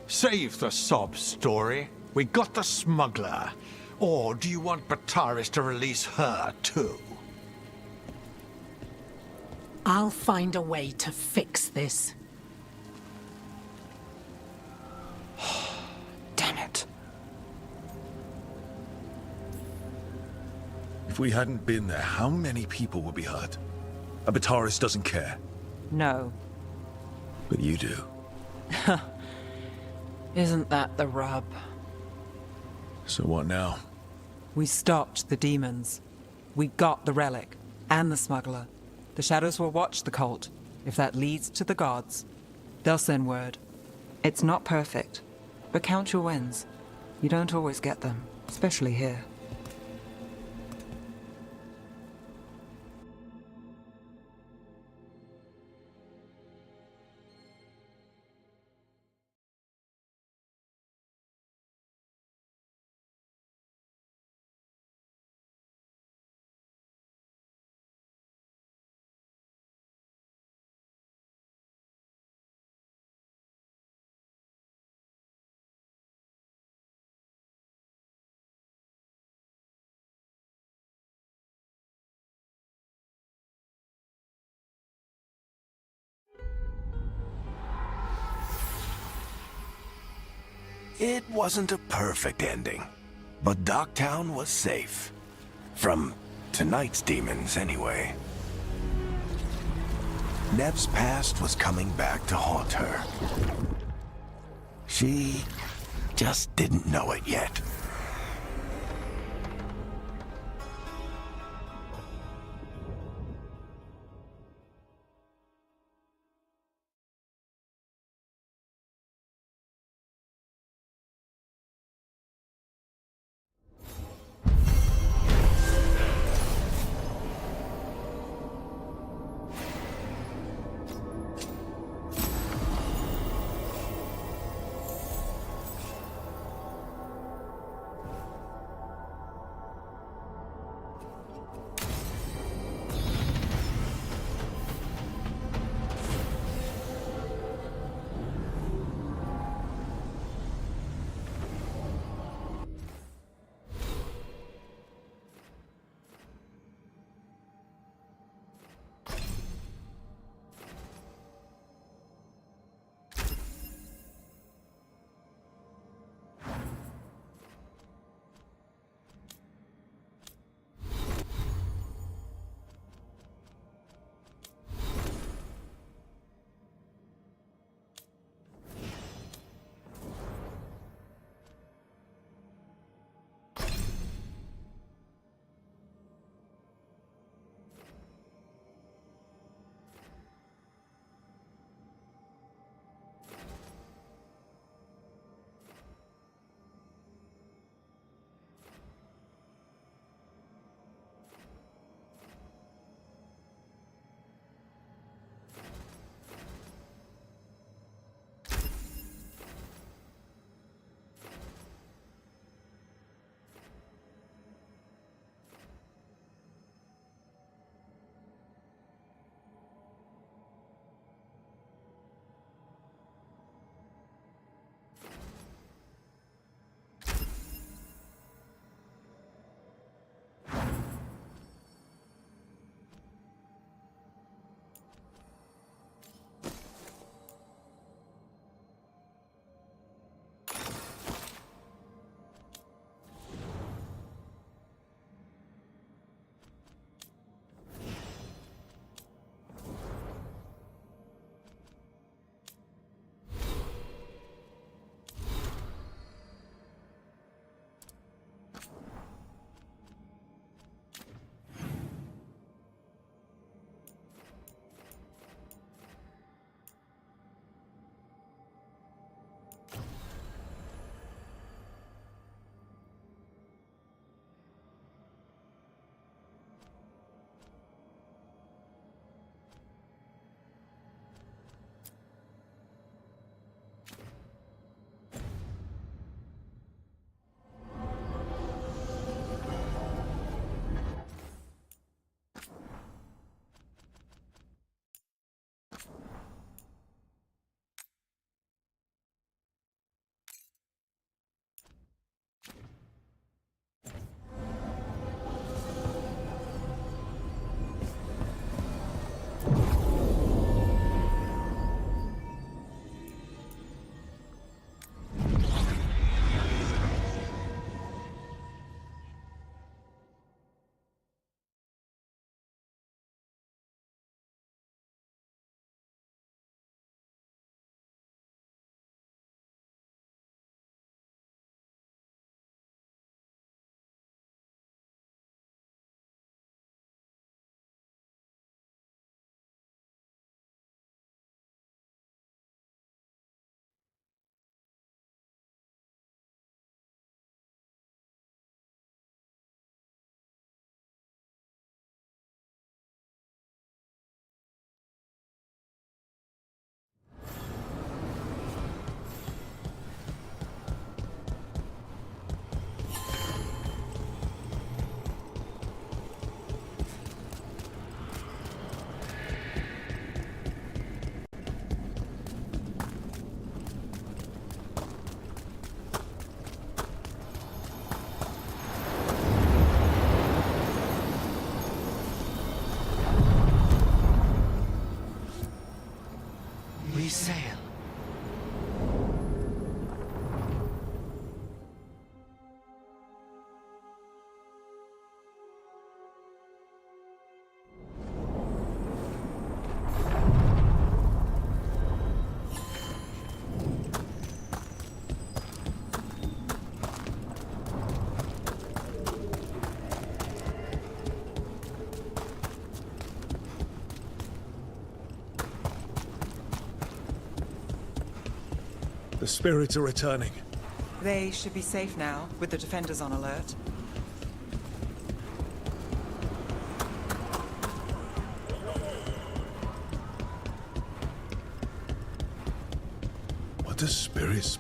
Save the sob story. We got the smuggler. Or do you want Bataris to release her, too? I'll find a way to fix this. Damn it. If we hadn't been there, how many people would be hurt? Bataris doesn't care. No. But you do. Isn't that the rub? So what now? We stopped the demons. We got the relic. And the smuggler. The shadows will watch the cult. If that leads to the gods, they'll send word. It's not perfect, but count your wins. You don't always get them, especially here. It wasn't a perfect ending, but Docktown was safe. From tonight's demons, anyway. Nev's past was coming back to haunt her. She just didn't know it yet. The spirits are returning. They should be safe now, with the defenders on alert. What does spirits...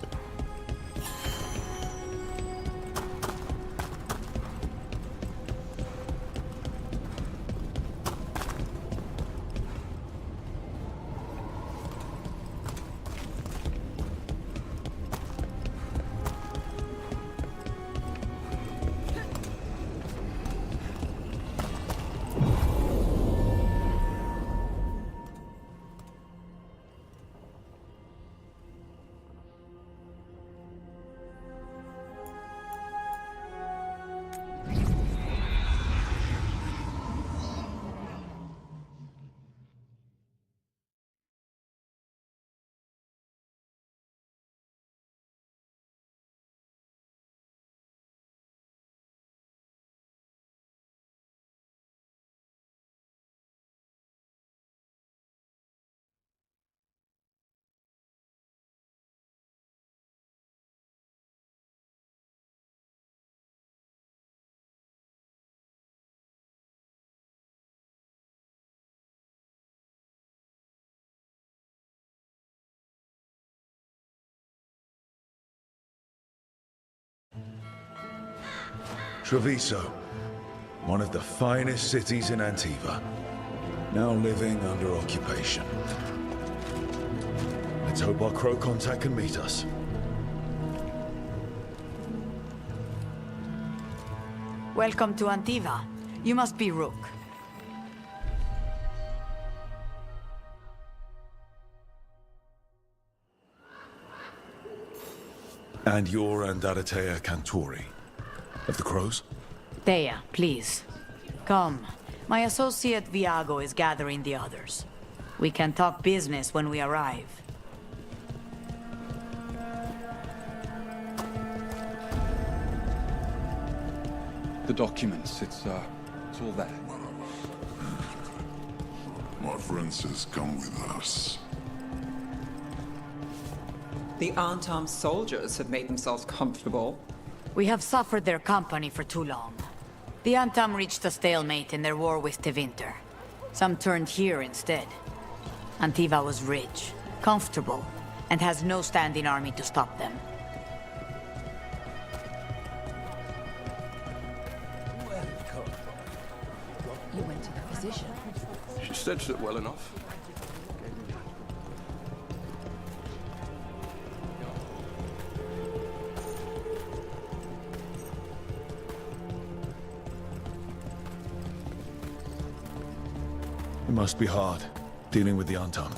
Treviso, one of the finest cities in Antiva, now living under occupation. Let's hope our crow contact can meet us. Welcome to Antiva. You must be Rook. And you're Andaratea Cantori, of the Crows? Thea, please. Come. My associate Viago is gathering the others. We can talk business when we arrive. The documents, it's all there. My friend says come with us. The unarmed soldiers have made themselves comfortable. We have suffered their company for too long. The Antam reached a stalemate in their war with Tevinter. Some turned here instead. Antiva was rich, comfortable, and has no standing army to stop them. You went to the physician. She stitched it well enough. It must be hard, dealing with the Antam.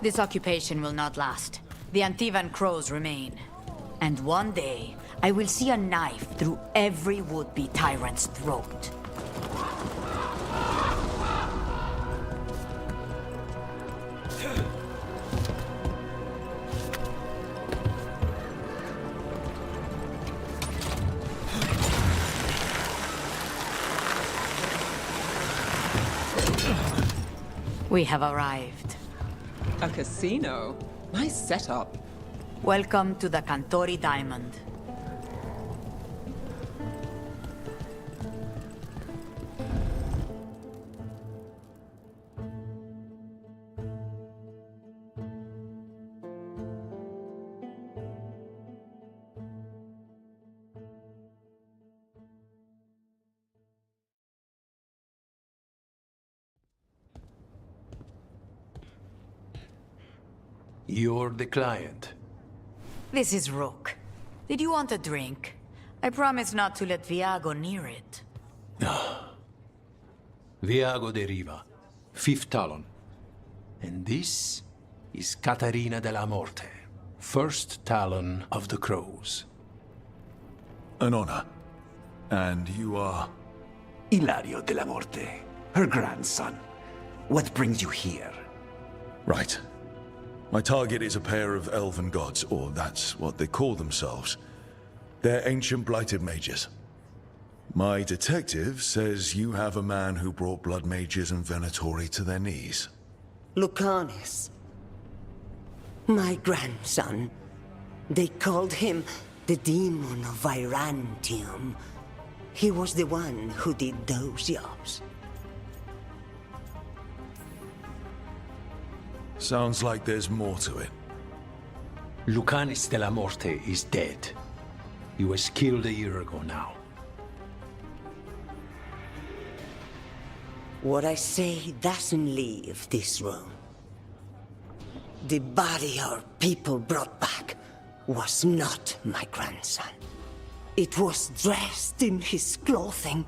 This occupation will not last. The Antivan crows remain. And one day, I will see a knife through every would-be tyrant's throat. We have arrived. A casino? Nice setup. Welcome to the Cantori Diamond. You're the client. This is Rook. Did you want a drink? I promise not to let Viago near it. Viago de Riva, 5th Talon. And this is Catarina de la Morte, 1st Talon of the Crows. An honor. And you are? Ilario de la Morte, her grandson. What brings you here? Right. My target is a pair of elven gods, or that's what they call themselves. They're ancient blighted mages. My detective says you have a man who brought blood mages and venatori to their knees. Lucanis. My grandson. They called him the Demon of Virantium. He was the one who did those jobs. Sounds like there's more to it. Lucanis de la Morte is dead. He was killed a year ago now. What I say doesn't leave this room. The body our people brought back was not my grandson. It was dressed in his clothing,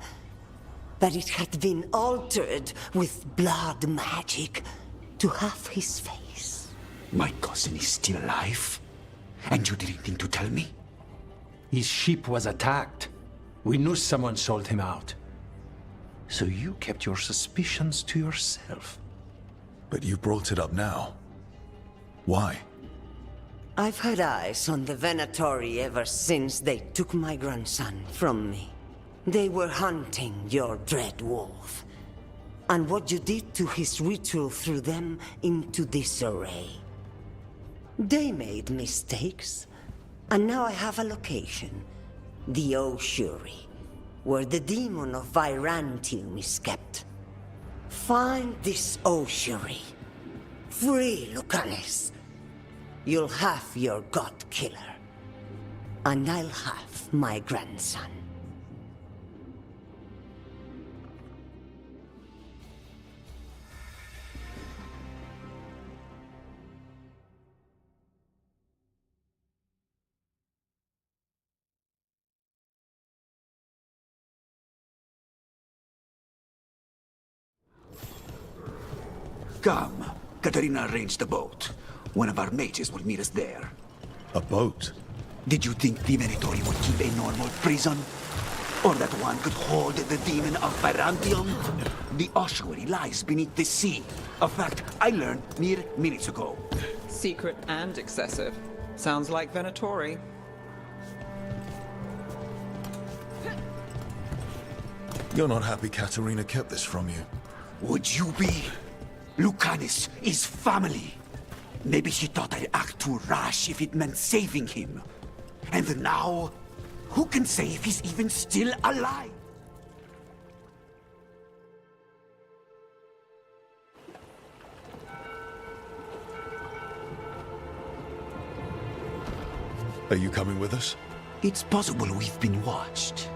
but it had been altered with blood magic to have his face. My cousin is still alive? And you didn't think to tell me? His ship was attacked. We knew someone sold him out. So you kept your suspicions to yourself. But you brought it up now. Why? I've had eyes on the Venatori ever since they took my grandson from me. They were hunting your dread wolf. And what you did to his ritual threw them into disarray. They made mistakes, and now I have a location. The Ossuary, where the demon of Virantium is kept. Find this Ossuary. Free Lucanis. You'll have your god killer. And I'll have my grandson. Come. Katarina arranged a boat. One of our mages will meet us there. A boat? Did you think the Venatori would keep a normal prison? Or that one could hold the demon of Virantium? The ossuary lies beneath the sea. A fact I learned mere minutes ago. Secret and excessive. Sounds like Venatori. You're not happy Katarina kept this from you. Would you be? Lucanis is family. Maybe she thought I'd act too rash if it meant saving him. And now, who can say if he's even still alive? Are you coming with us? It's possible we've been watched.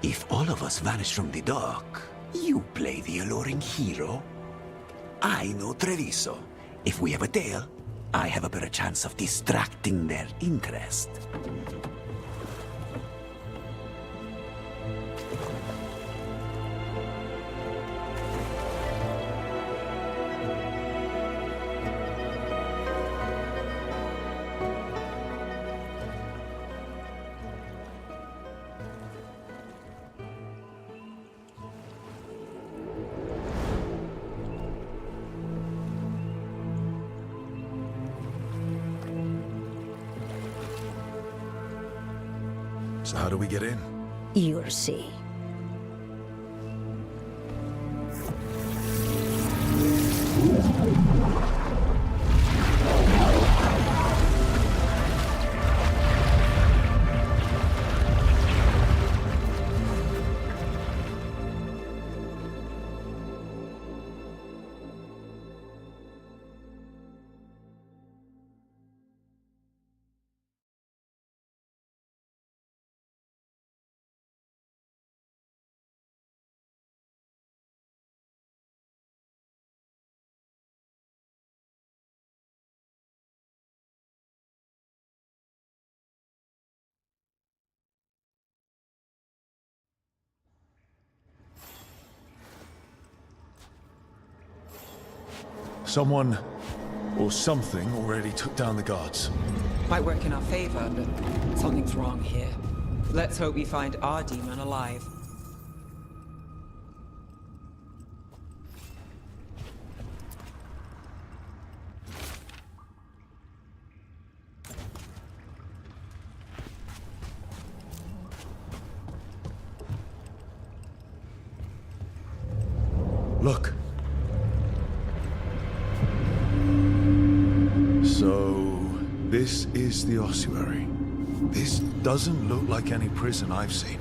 If all of us vanish from the dock, you play the alluring hero. I know Treviso. If we have a tail, I have a better chance of distracting their interest. So how do we get in? You'll see. Someone or something already took down the guards. Might work in our favor, but something's wrong here. Let's hope we find our demon alive. Look. So, this This is the ossuary. This doesn't look like any prison I've seen.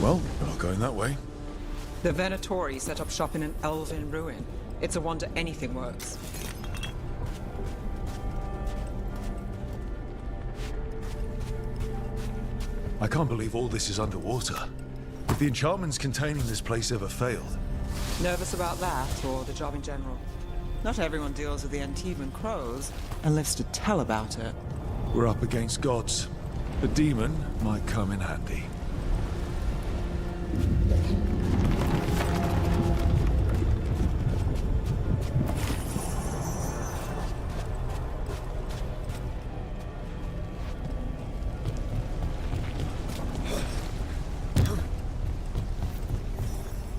Well, we're not going that way. The Venatori set up shop in an elven ruin. It's a wonder anything works. I can't believe all this is underwater. If the enchantments containing this place ever failed. Nervous about that, or the job in general? Not everyone deals with the Antivan crows and lives to tell about it. We're up against gods. A demon might come in handy.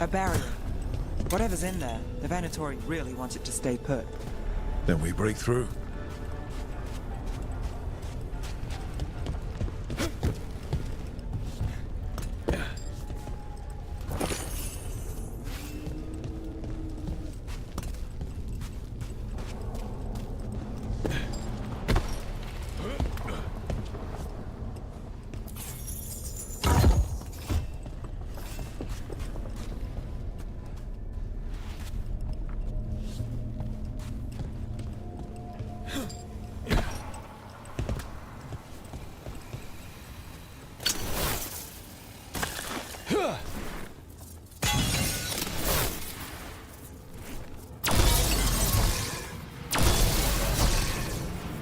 A barrier. Whatever's in there, the Venatori really want it to stay put. Then we break through.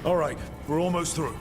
All right, we're almost through.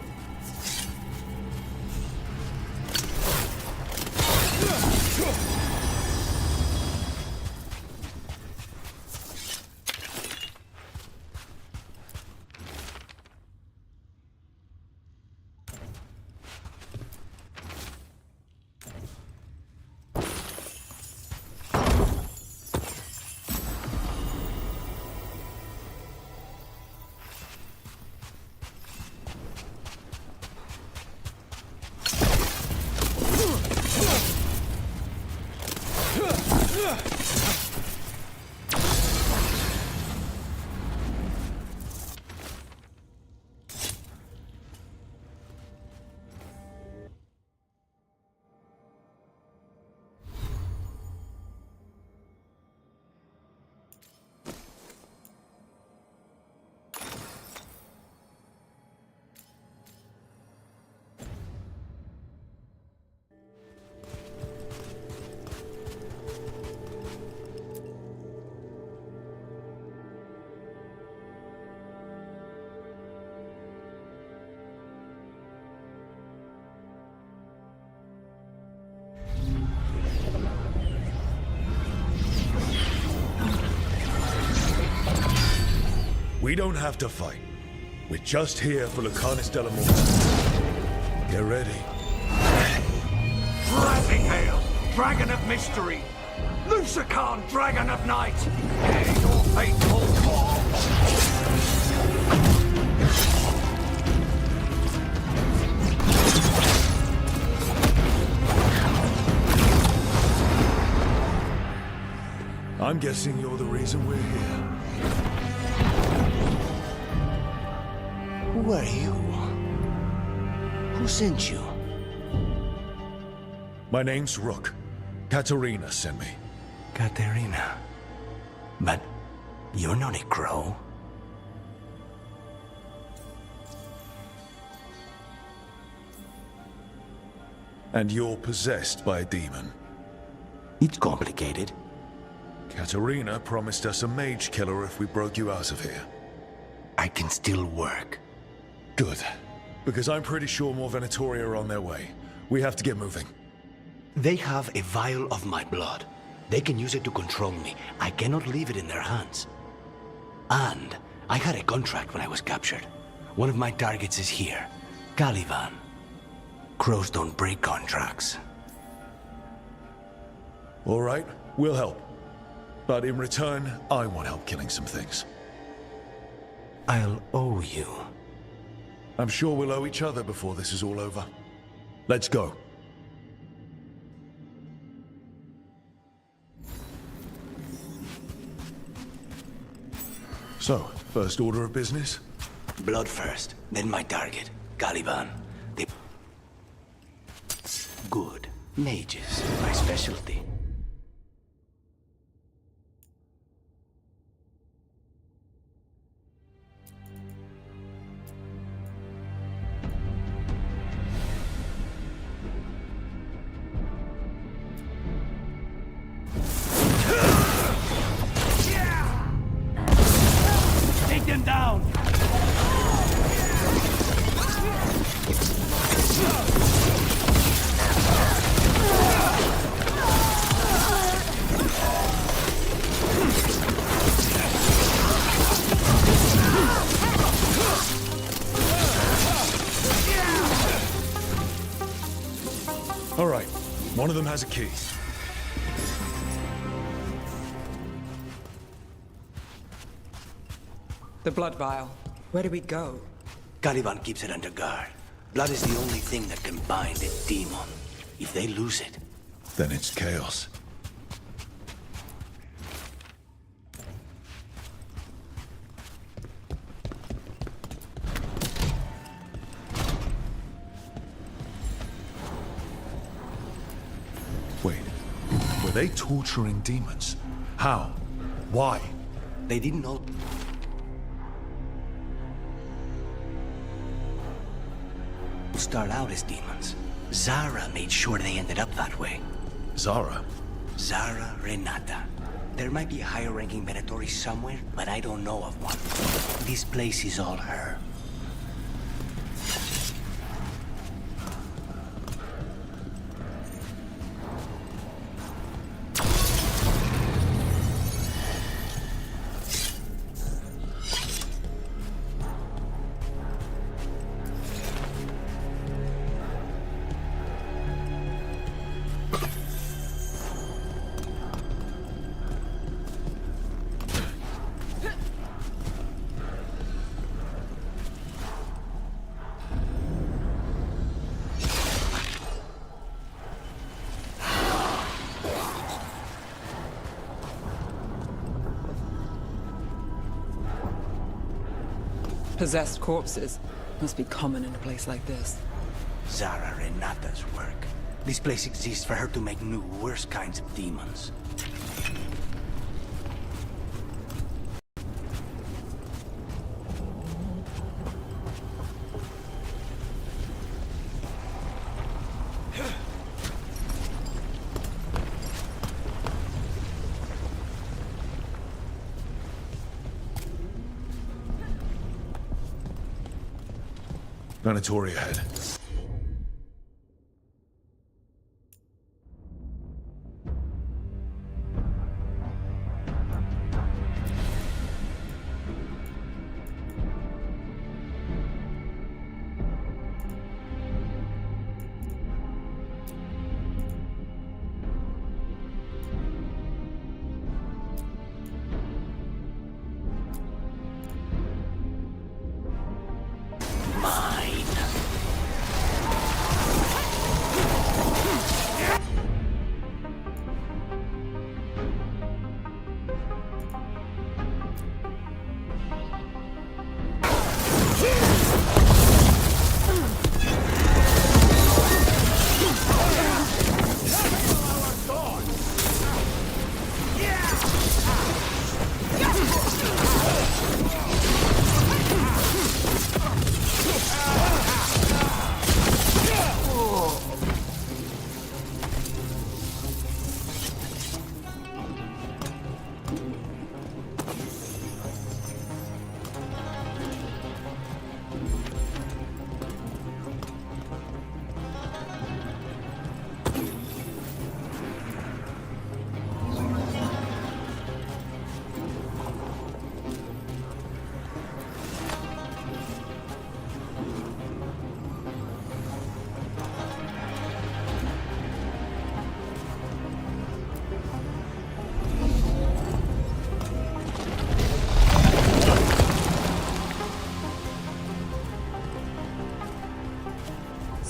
We don't have to fight. We're just here for Lucanus de la Morte. Get ready. Rising Hail, Dragon of Mystery! Lucican, Dragon of Night! Hear your fateful call! I'm guessing you're the reason we're here. Who are you? Who sent you? My name's Rook. Katerina sent me. Katerina. But you're not a crow. And you're possessed by a demon. It's complicated. Katerina promised us a mage killer if we broke you out of here. I can still work. Good. Because I'm pretty sure more Venatori are on their way. We have to get moving. They have a vial of my blood. They can use it to control me. I cannot leave it in their hands. And I had a contract when I was captured. One of my targets is here. Caliban. Crows don't break contracts. All right, we'll help. But in return, I want help killing some things. I'll owe you. I'm sure we'll owe each other before this is all over. Let's go. So, first order of business? Blood first, then my target, Caliban. Good. Mages, my specialty. Take them down! All right, one of them has a key. The blood vial. Where do we go? Caliban keeps it under guard. Blood is the only thing that can bind a demon. If they lose it, Then it's chaos. Wait, were they torturing demons? How? Why? they didn't know. Start out as demons. Zara made sure they ended up that way. Zara? Zara Renata. There might be a higher-ranking Venatori somewhere, but I don't know of one. This place is all her. Possessed corpses must be common in a place like this. Zara Renata's work. This place exists for her to make new, worse kinds of demons. Venatori ahead.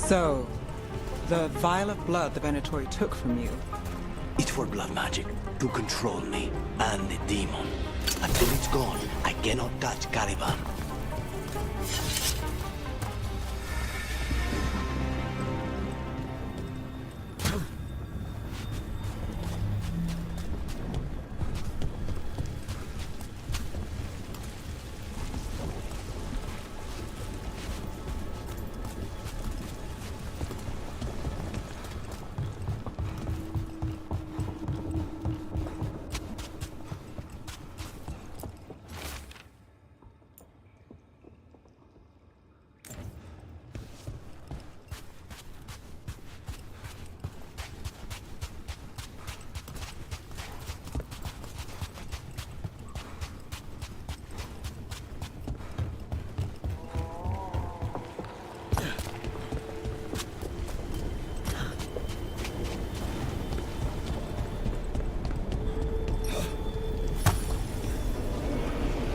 So, the vial of blood the Venatori took from you. It's for blood magic, to control me and the demon. Until it's gone, I cannot touch Caliban.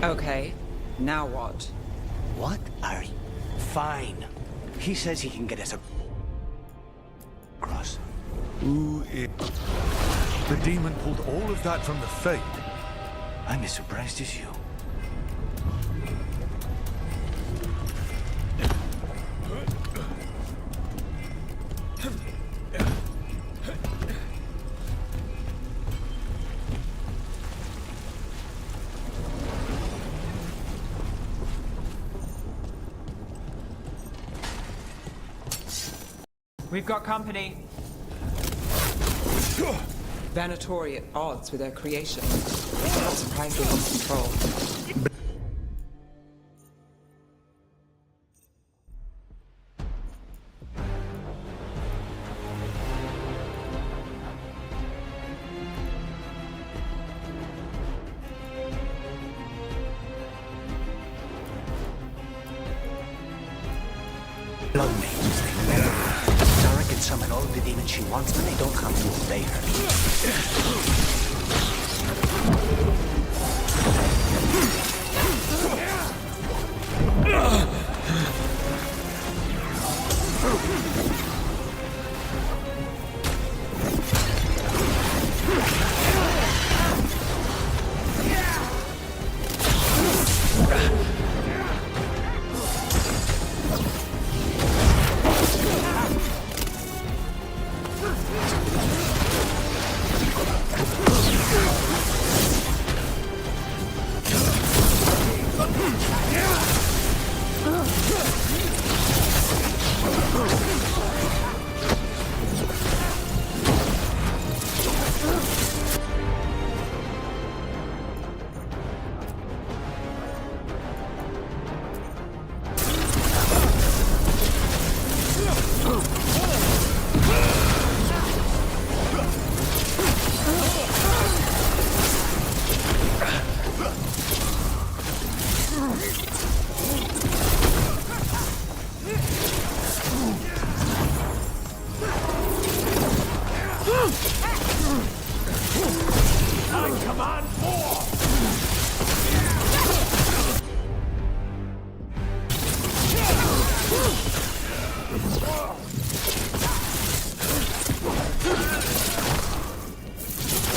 Okay, now what? What are you? Fine. He says he can get us across. Who is... The demon pulled all of that from the Fade. I'm as surprised as you. We've got company. Venatori at odds with their creation. I'm not surprised they lost control. Blood mages, they never. Zara can summon all the demons she wants, but they don't have to obey her.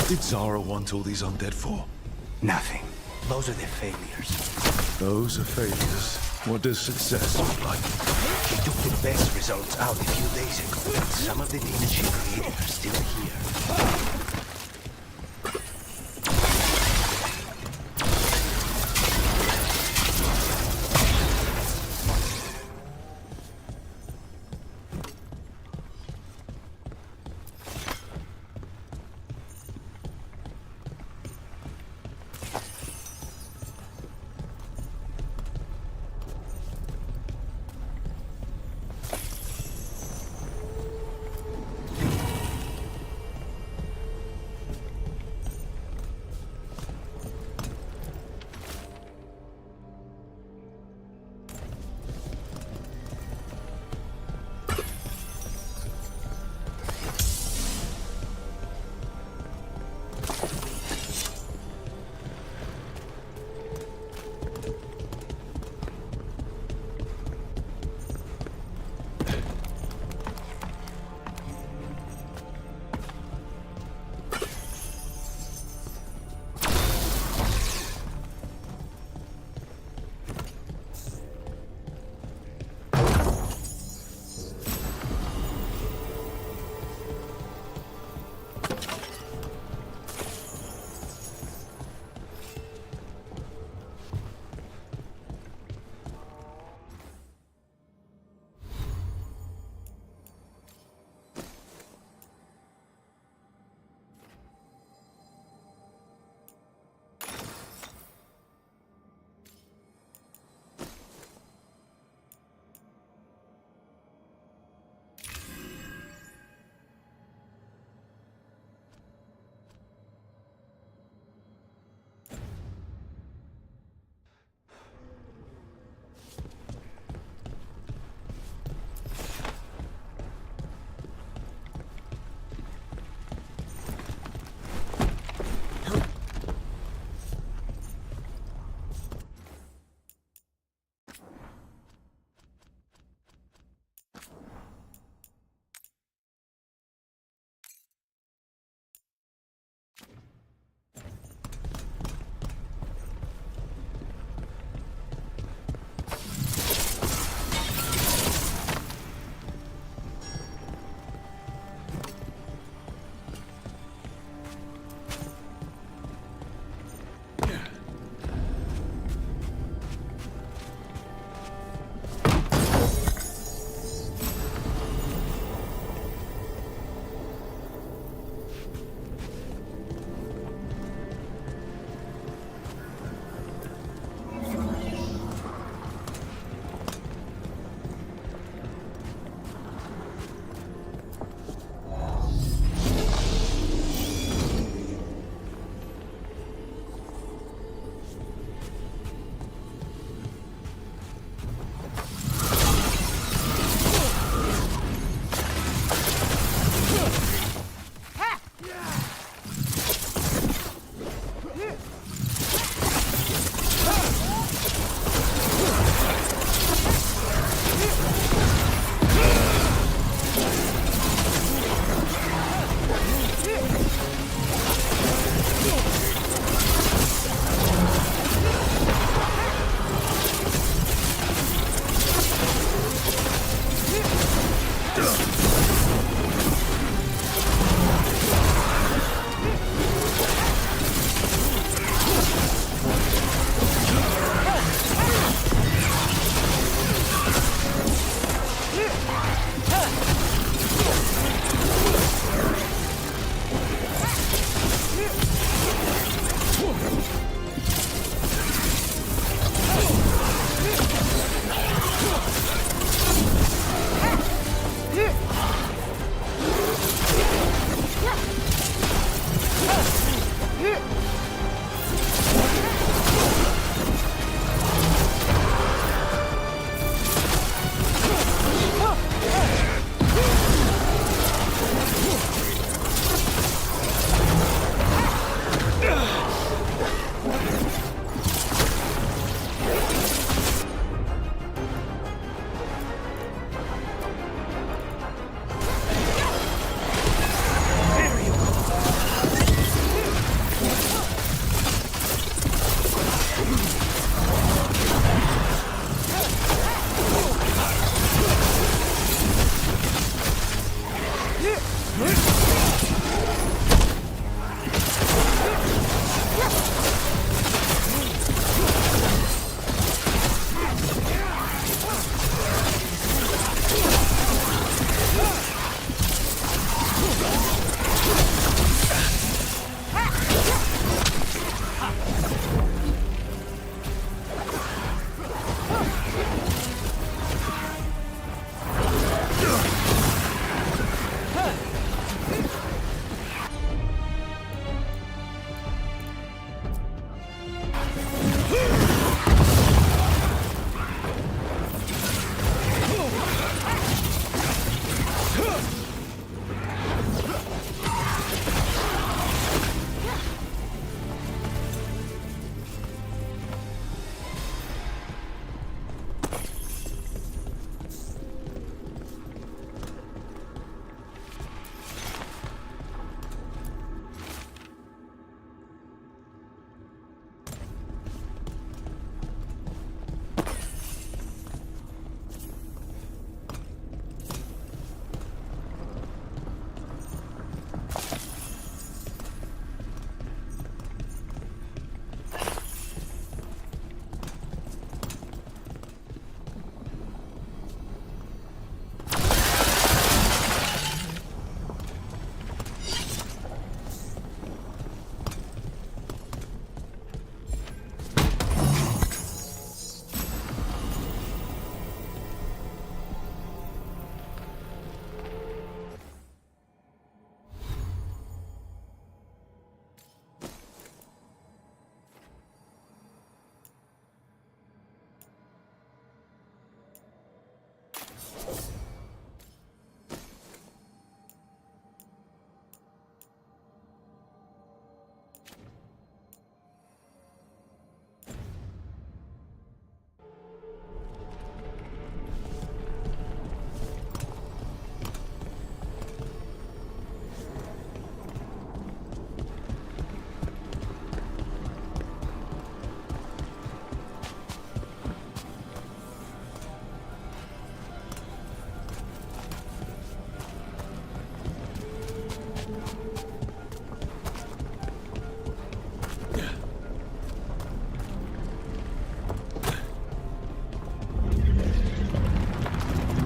Did Zara want all these undead for? Nothing. Those are the failures. Those are failures. What does success look like? She took the best results out a few days ago, and some of the demons she created are still here.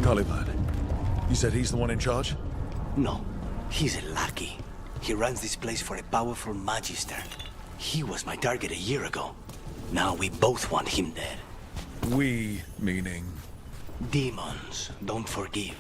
Caliban. You said he's the one in charge? No, he's a lackey. He runs this place for a powerful magister. He was my target a year ago. Now we both want him dead. We, meaning? Demons don't forgive.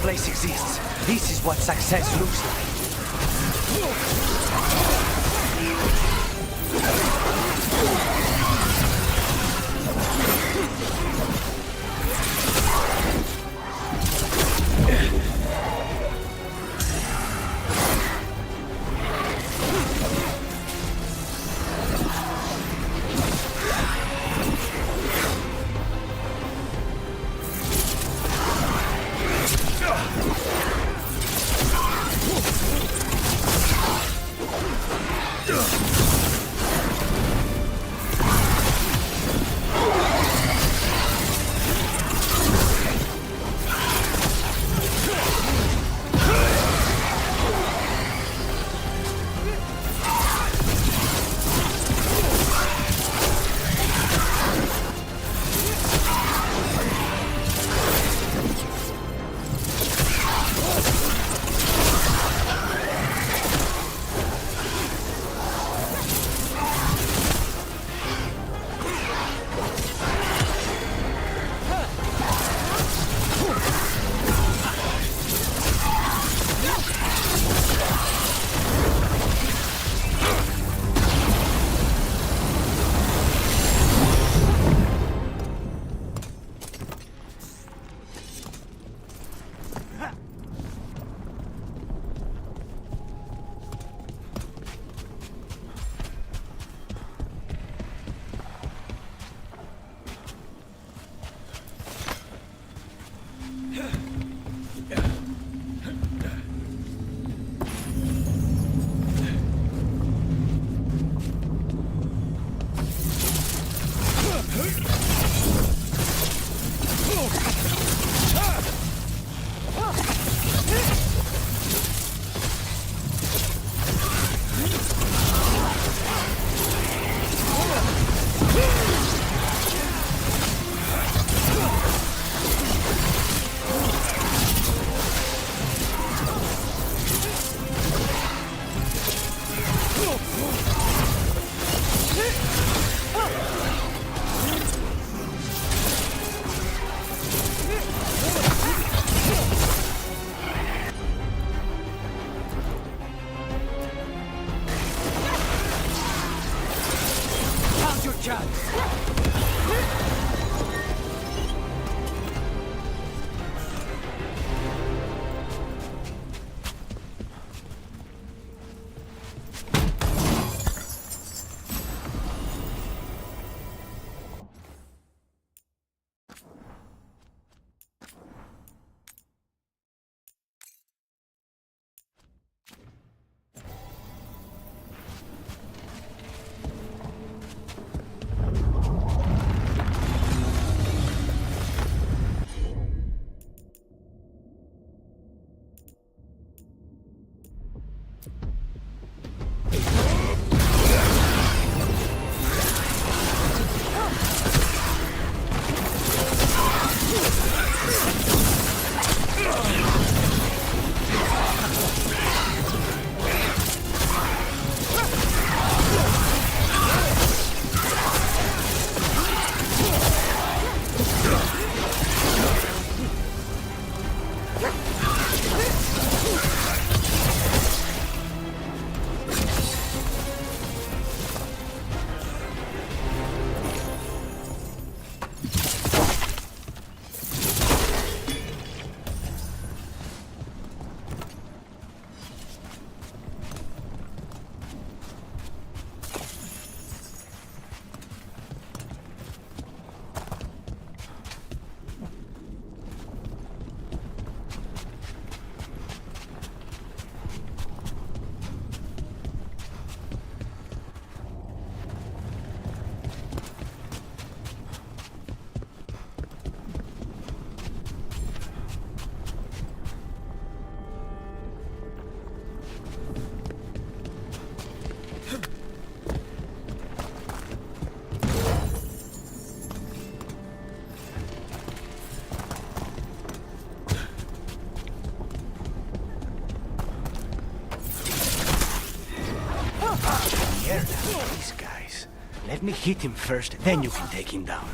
Place exists. This is what success looks like. Let me hit him first, then you can take him down.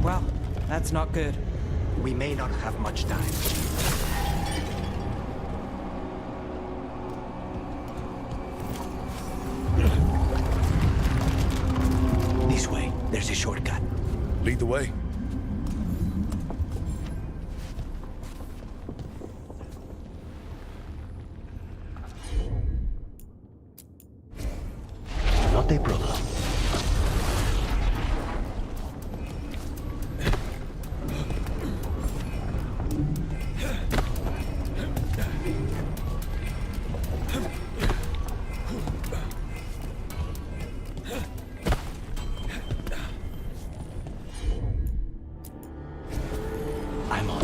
Well, that's not good. We may not have much time. This way. There's a shortcut. Lead the way. Not a problem. I'm on.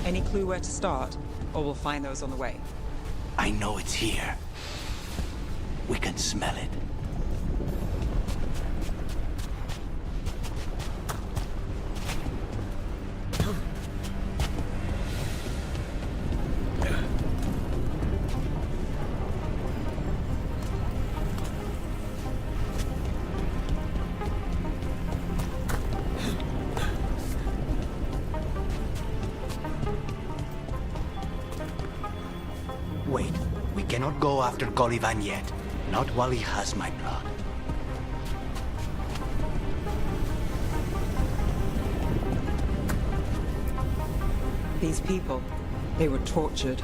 Any clue where to start? Or we'll find those on the way. I know it's here. We can smell it. Wait, we cannot go after Colivan yet. Not while he has my blood. These people, they were tortured.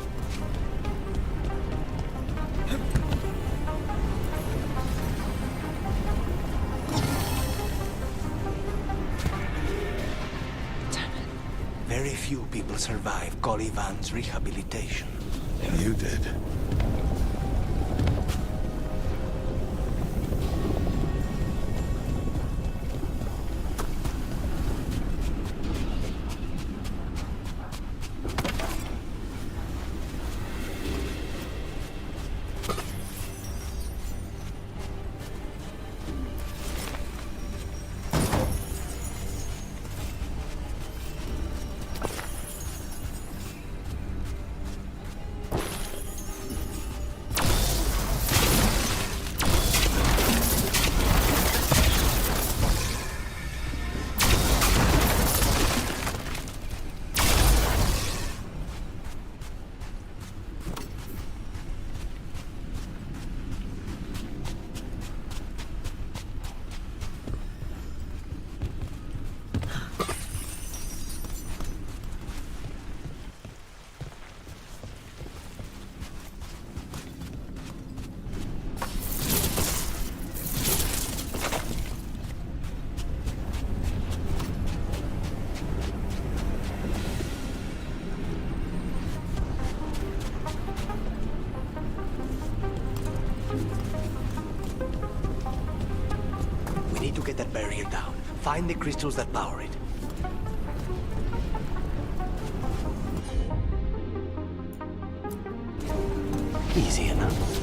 Very few people survive Colivan's rehabilitation. You did. We need to get that barrier down. Find the crystals that power it. Easy enough.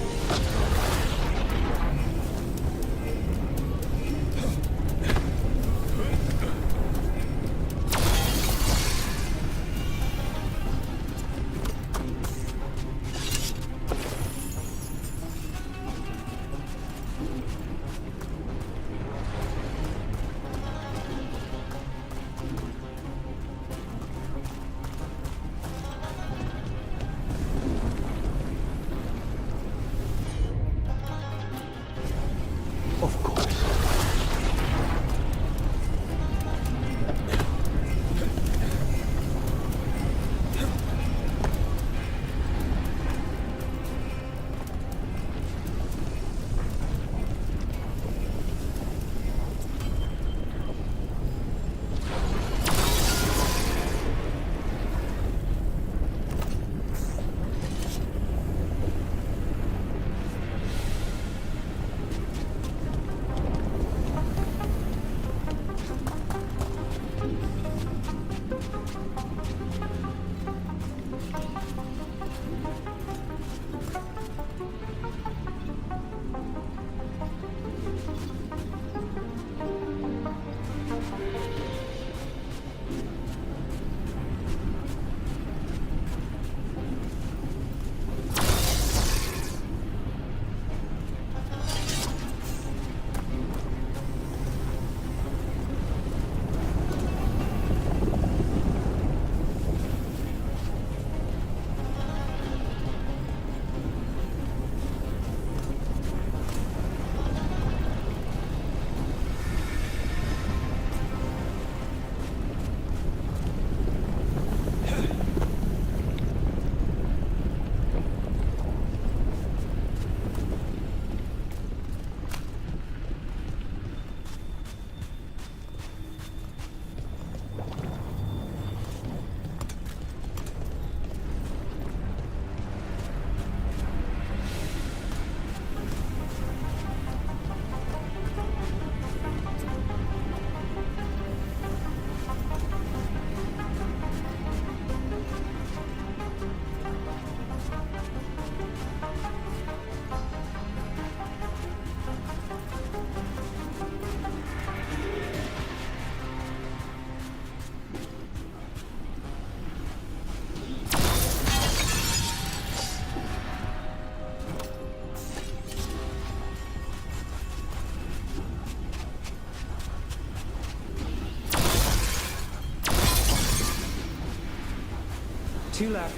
Two left.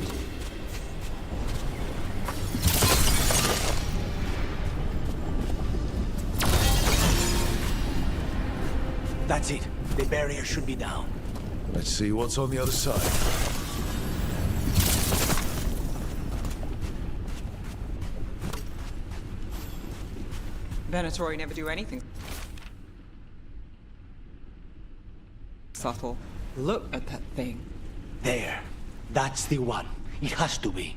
That's it. The barrier should be down. Let's see what's on the other side. Venatori never do anything subtle. Look at that thing. There. That's the one. It has to be.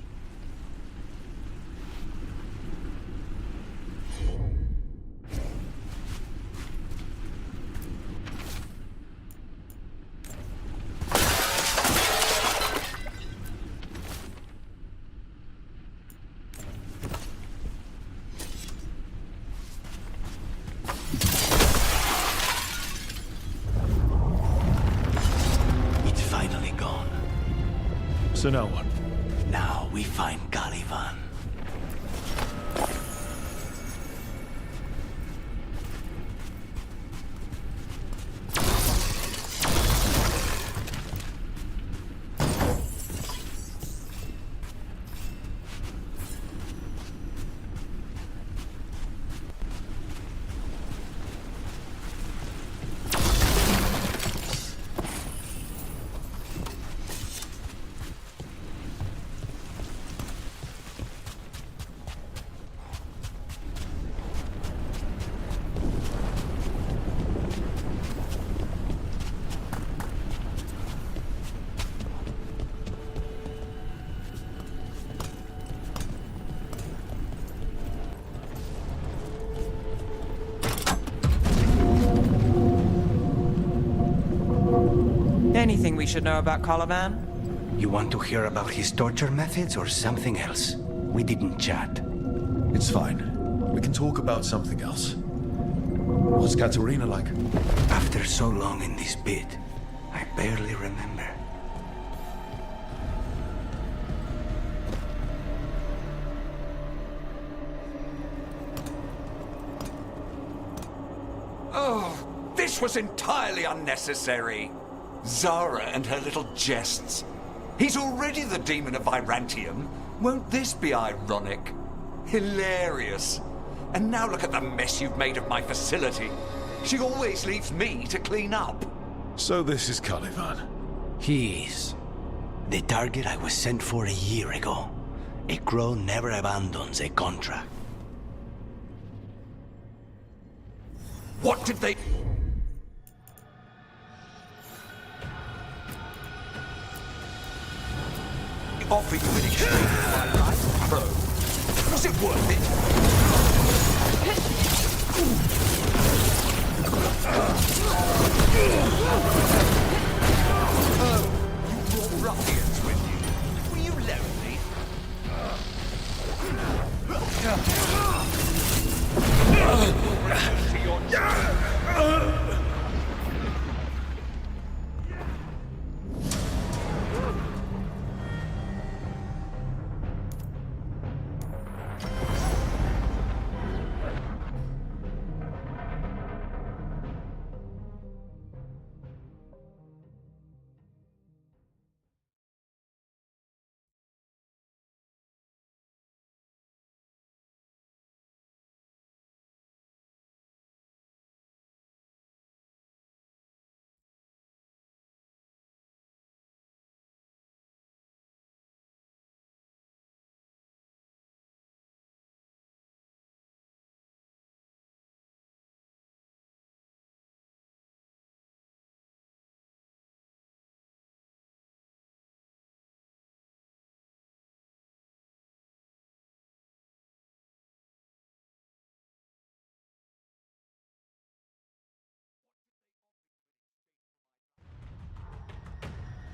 So now what? Now we find Caliban. Anything we should know about Caliban? You want to hear about his torture methods or something else? We didn't chat. It's fine. We can talk about something else. What's Katerina like? After so long in this pit, I barely remember. Oh, this was entirely unnecessary. Zara and her little jests. He's already the demon of Virantium. Won't this be ironic? Hilarious. And now look at the mess you've made of my facility. She always leaves me to clean up. So this is Caliban. He is. The target I was sent for a year ago. A crow never abandons a contract. What did they... offer you in exchange for my life, bro? Was it worth it? Oh, you brought ruffians with you. Were you lonely? To your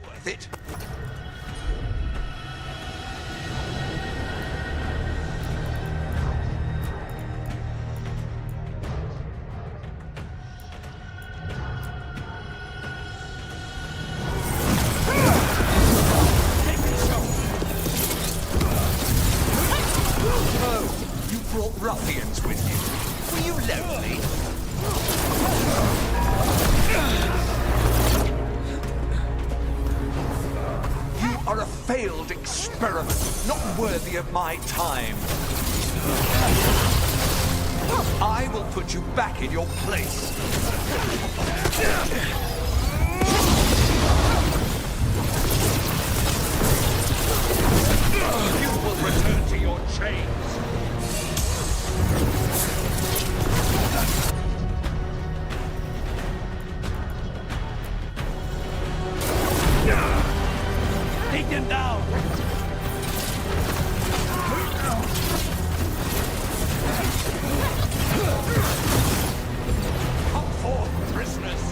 worth it? Oh, you brought ruffians with you. Were you lonely? You are a failed experiment, not worthy of my time. I will put you back in your place. You will return to your chains. Take them down! Come forth, prisoners!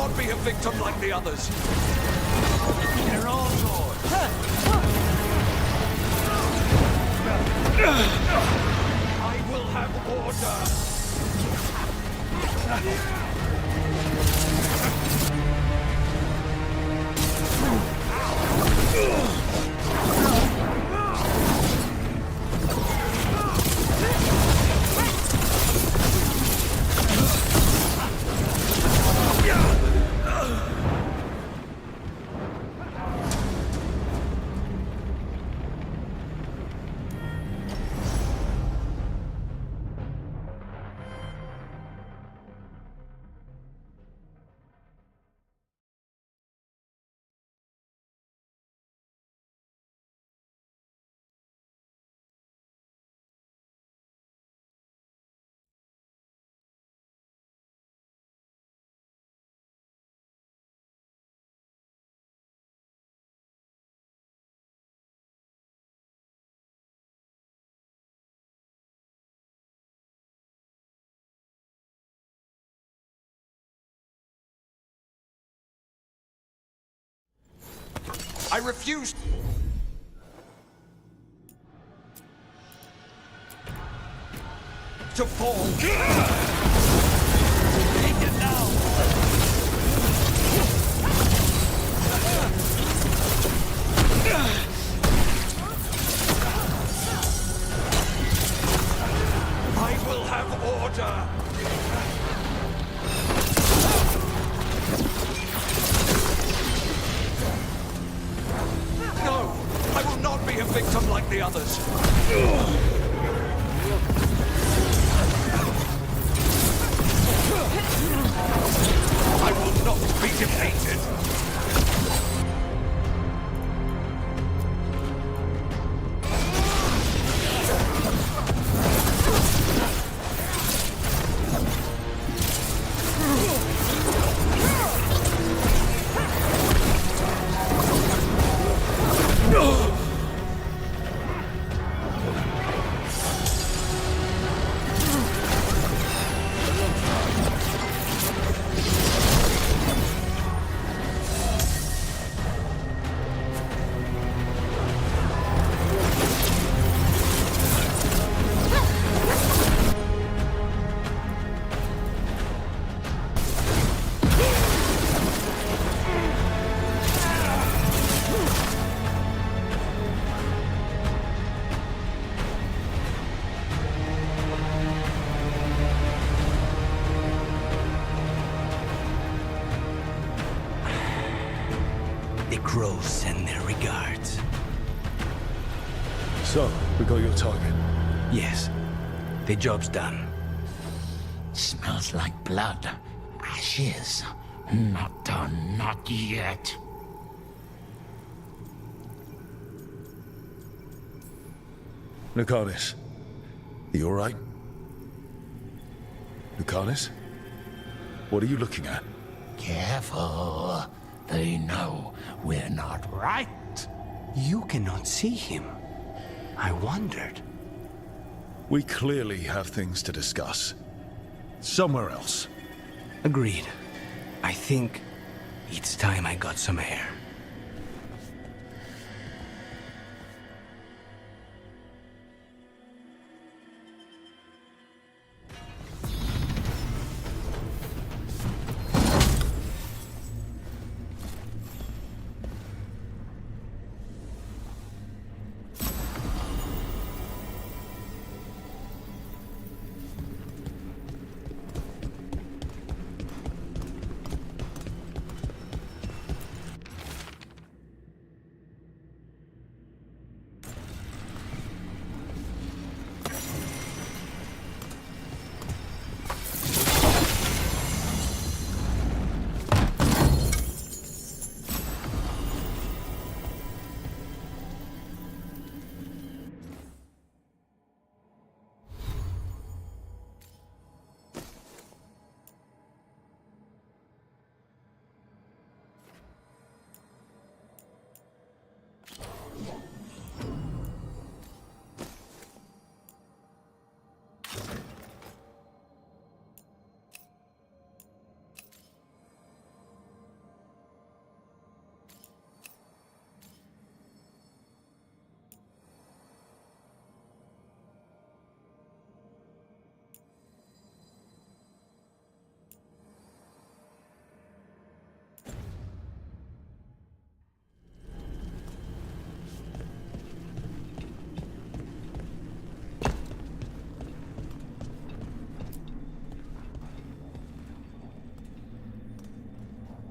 not be a victim like the others. They're all yours. I will have order. I refuse to fall. Take it now. I will have order. No! I will not be a victim like the others! I will not be defeated! Crows send their regards. So, we got your target? Yes. The job's done. Smells like blood. Ashes. Not done, not yet. Lucanus, you alright? Lucanus? What are you looking at? Careful. They know we're not right. You cannot see him. I wondered. We clearly have things to discuss. Somewhere else. Agreed. I think it's time I got some air.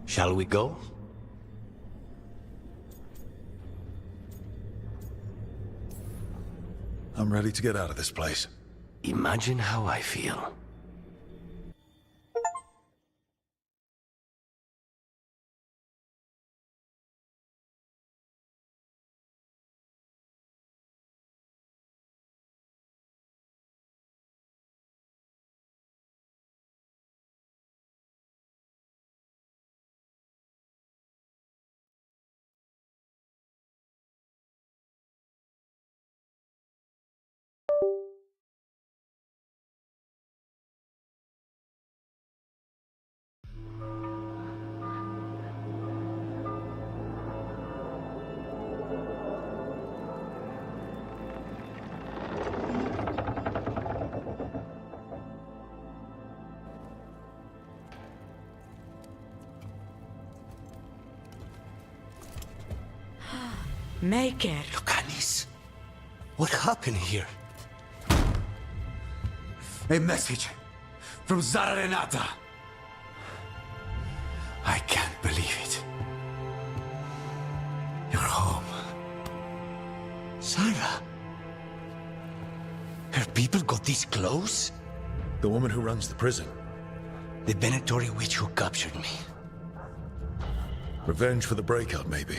Shall we go? I'm ready to get out of this place. Imagine how I feel. Maker. Lucanis, what happened here? A message from Zara Renata. I can't believe it. You're home. Zara? Her people got this close? The woman who runs the prison. The Venatori witch who captured me. Revenge for the breakout, maybe.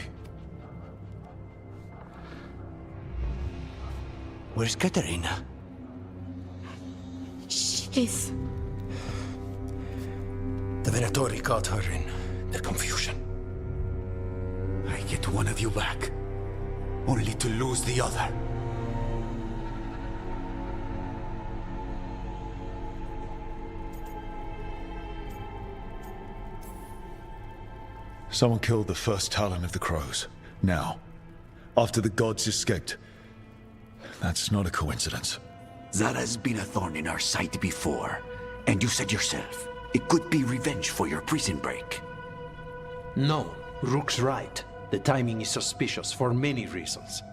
Where's Katerina? She's... The Venatori caught her in their confusion. I get one of you back, only to lose the other. Someone killed the first Talon of the Crows. Now, after the gods escaped. That's not a coincidence. Zara's been a thorn in our side before, and you said yourself, it could be revenge for your prison break. No, Rook's right. The timing is suspicious for many reasons.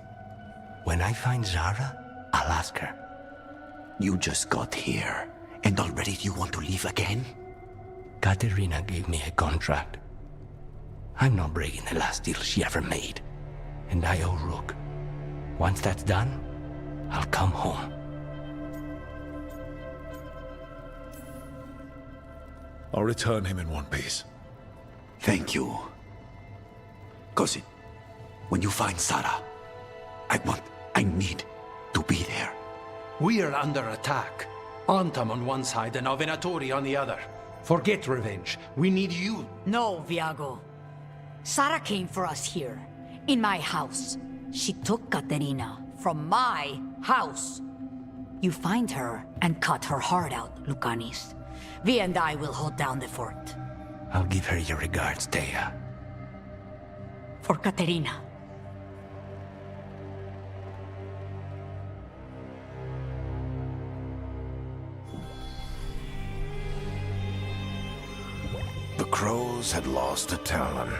When I find Zara, I'll ask her. You just got here, and already you want to leave again? Katerina gave me a contract. I'm not breaking the last deal she ever made. And I owe Rook. Once that's done, I'll come home. I'll return him in one piece. Thank you. Cousin, when you find Zara, I need to be there. We are under attack. Antam on one side and our Venatori on the other. Forget revenge. We need you. No, Viago. Sara came for us here, in my house. She took Katerina from my house. You find her and cut her heart out, Lucanis. Vi and I will hold down the fort. I'll give her your regards, Thea. For Katerina. The Crows had lost a Talon,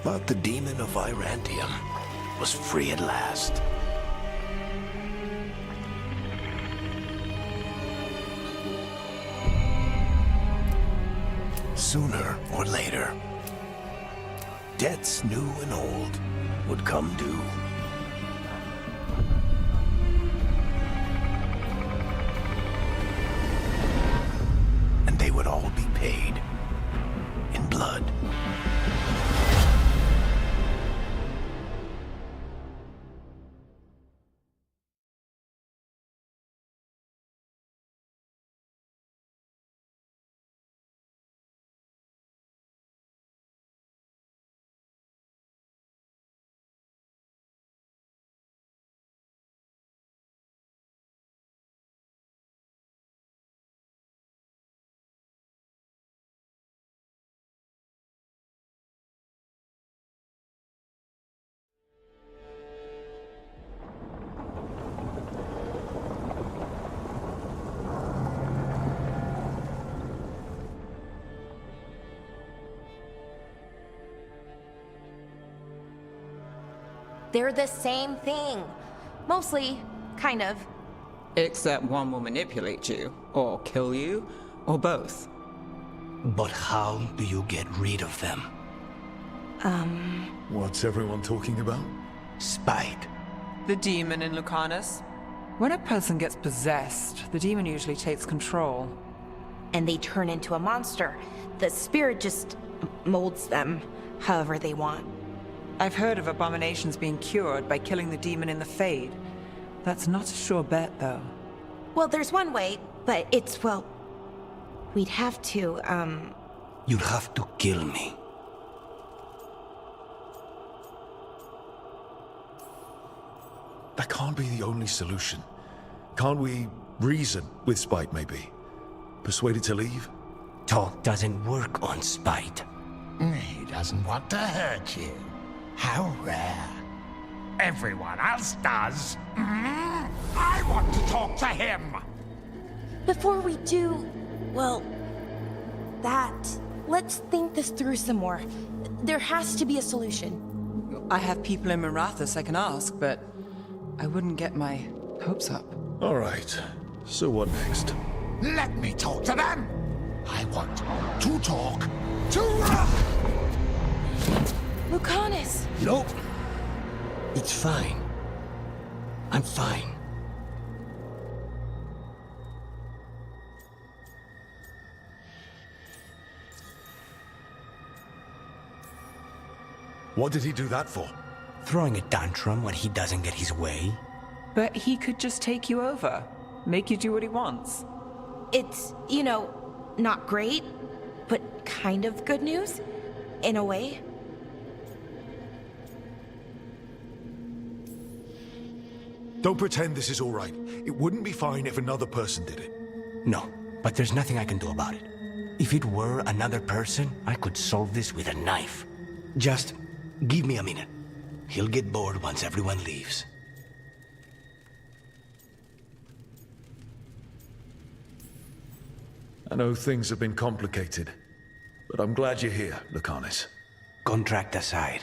but the demon of Irantium was free at last. Sooner or later, debts new and old would come due. And they would all be paid in blood. They're the same thing. Mostly, kind of. Except one will manipulate you, or kill you, or both. But how do you get rid of them? What's everyone talking about? Spite. The demon in Lucanus. When a person gets possessed, the demon usually takes control. And they turn into a monster. The spirit just molds them however they want. I've heard of abominations being cured by killing the demon in the Fade. That's not a sure bet, though. Well, there's one way, but it's, well... We'd have to, You'd have to kill me. That can't be the only solution. Can't we reason with Spite, maybe? Persuade it to leave? Talk doesn't work on Spite. He doesn't want to hurt you. How rare. Everyone else does. I want to talk to him. Before we do, well, let's think this through some more. There has to be a solution. I have people in Marathas I can ask, but I wouldn't get my hopes up. All right. So what next? Let me talk to them. I want to talk to... Lucanus! Nope. It's fine. I'm fine. What did he do that for? Throwing a tantrum when he doesn't get his way? But he could just take you over. Make you do what he wants. It's, not great, but kind of good news, in a way. Don't pretend this is all right. It wouldn't be fine if another person did it. No, but there's nothing I can do about it. If it were another person, I could solve this with a knife. Just give me a minute. He'll get bored once everyone leaves. I know things have been complicated, but I'm glad you're here, Lucanus. Contract aside,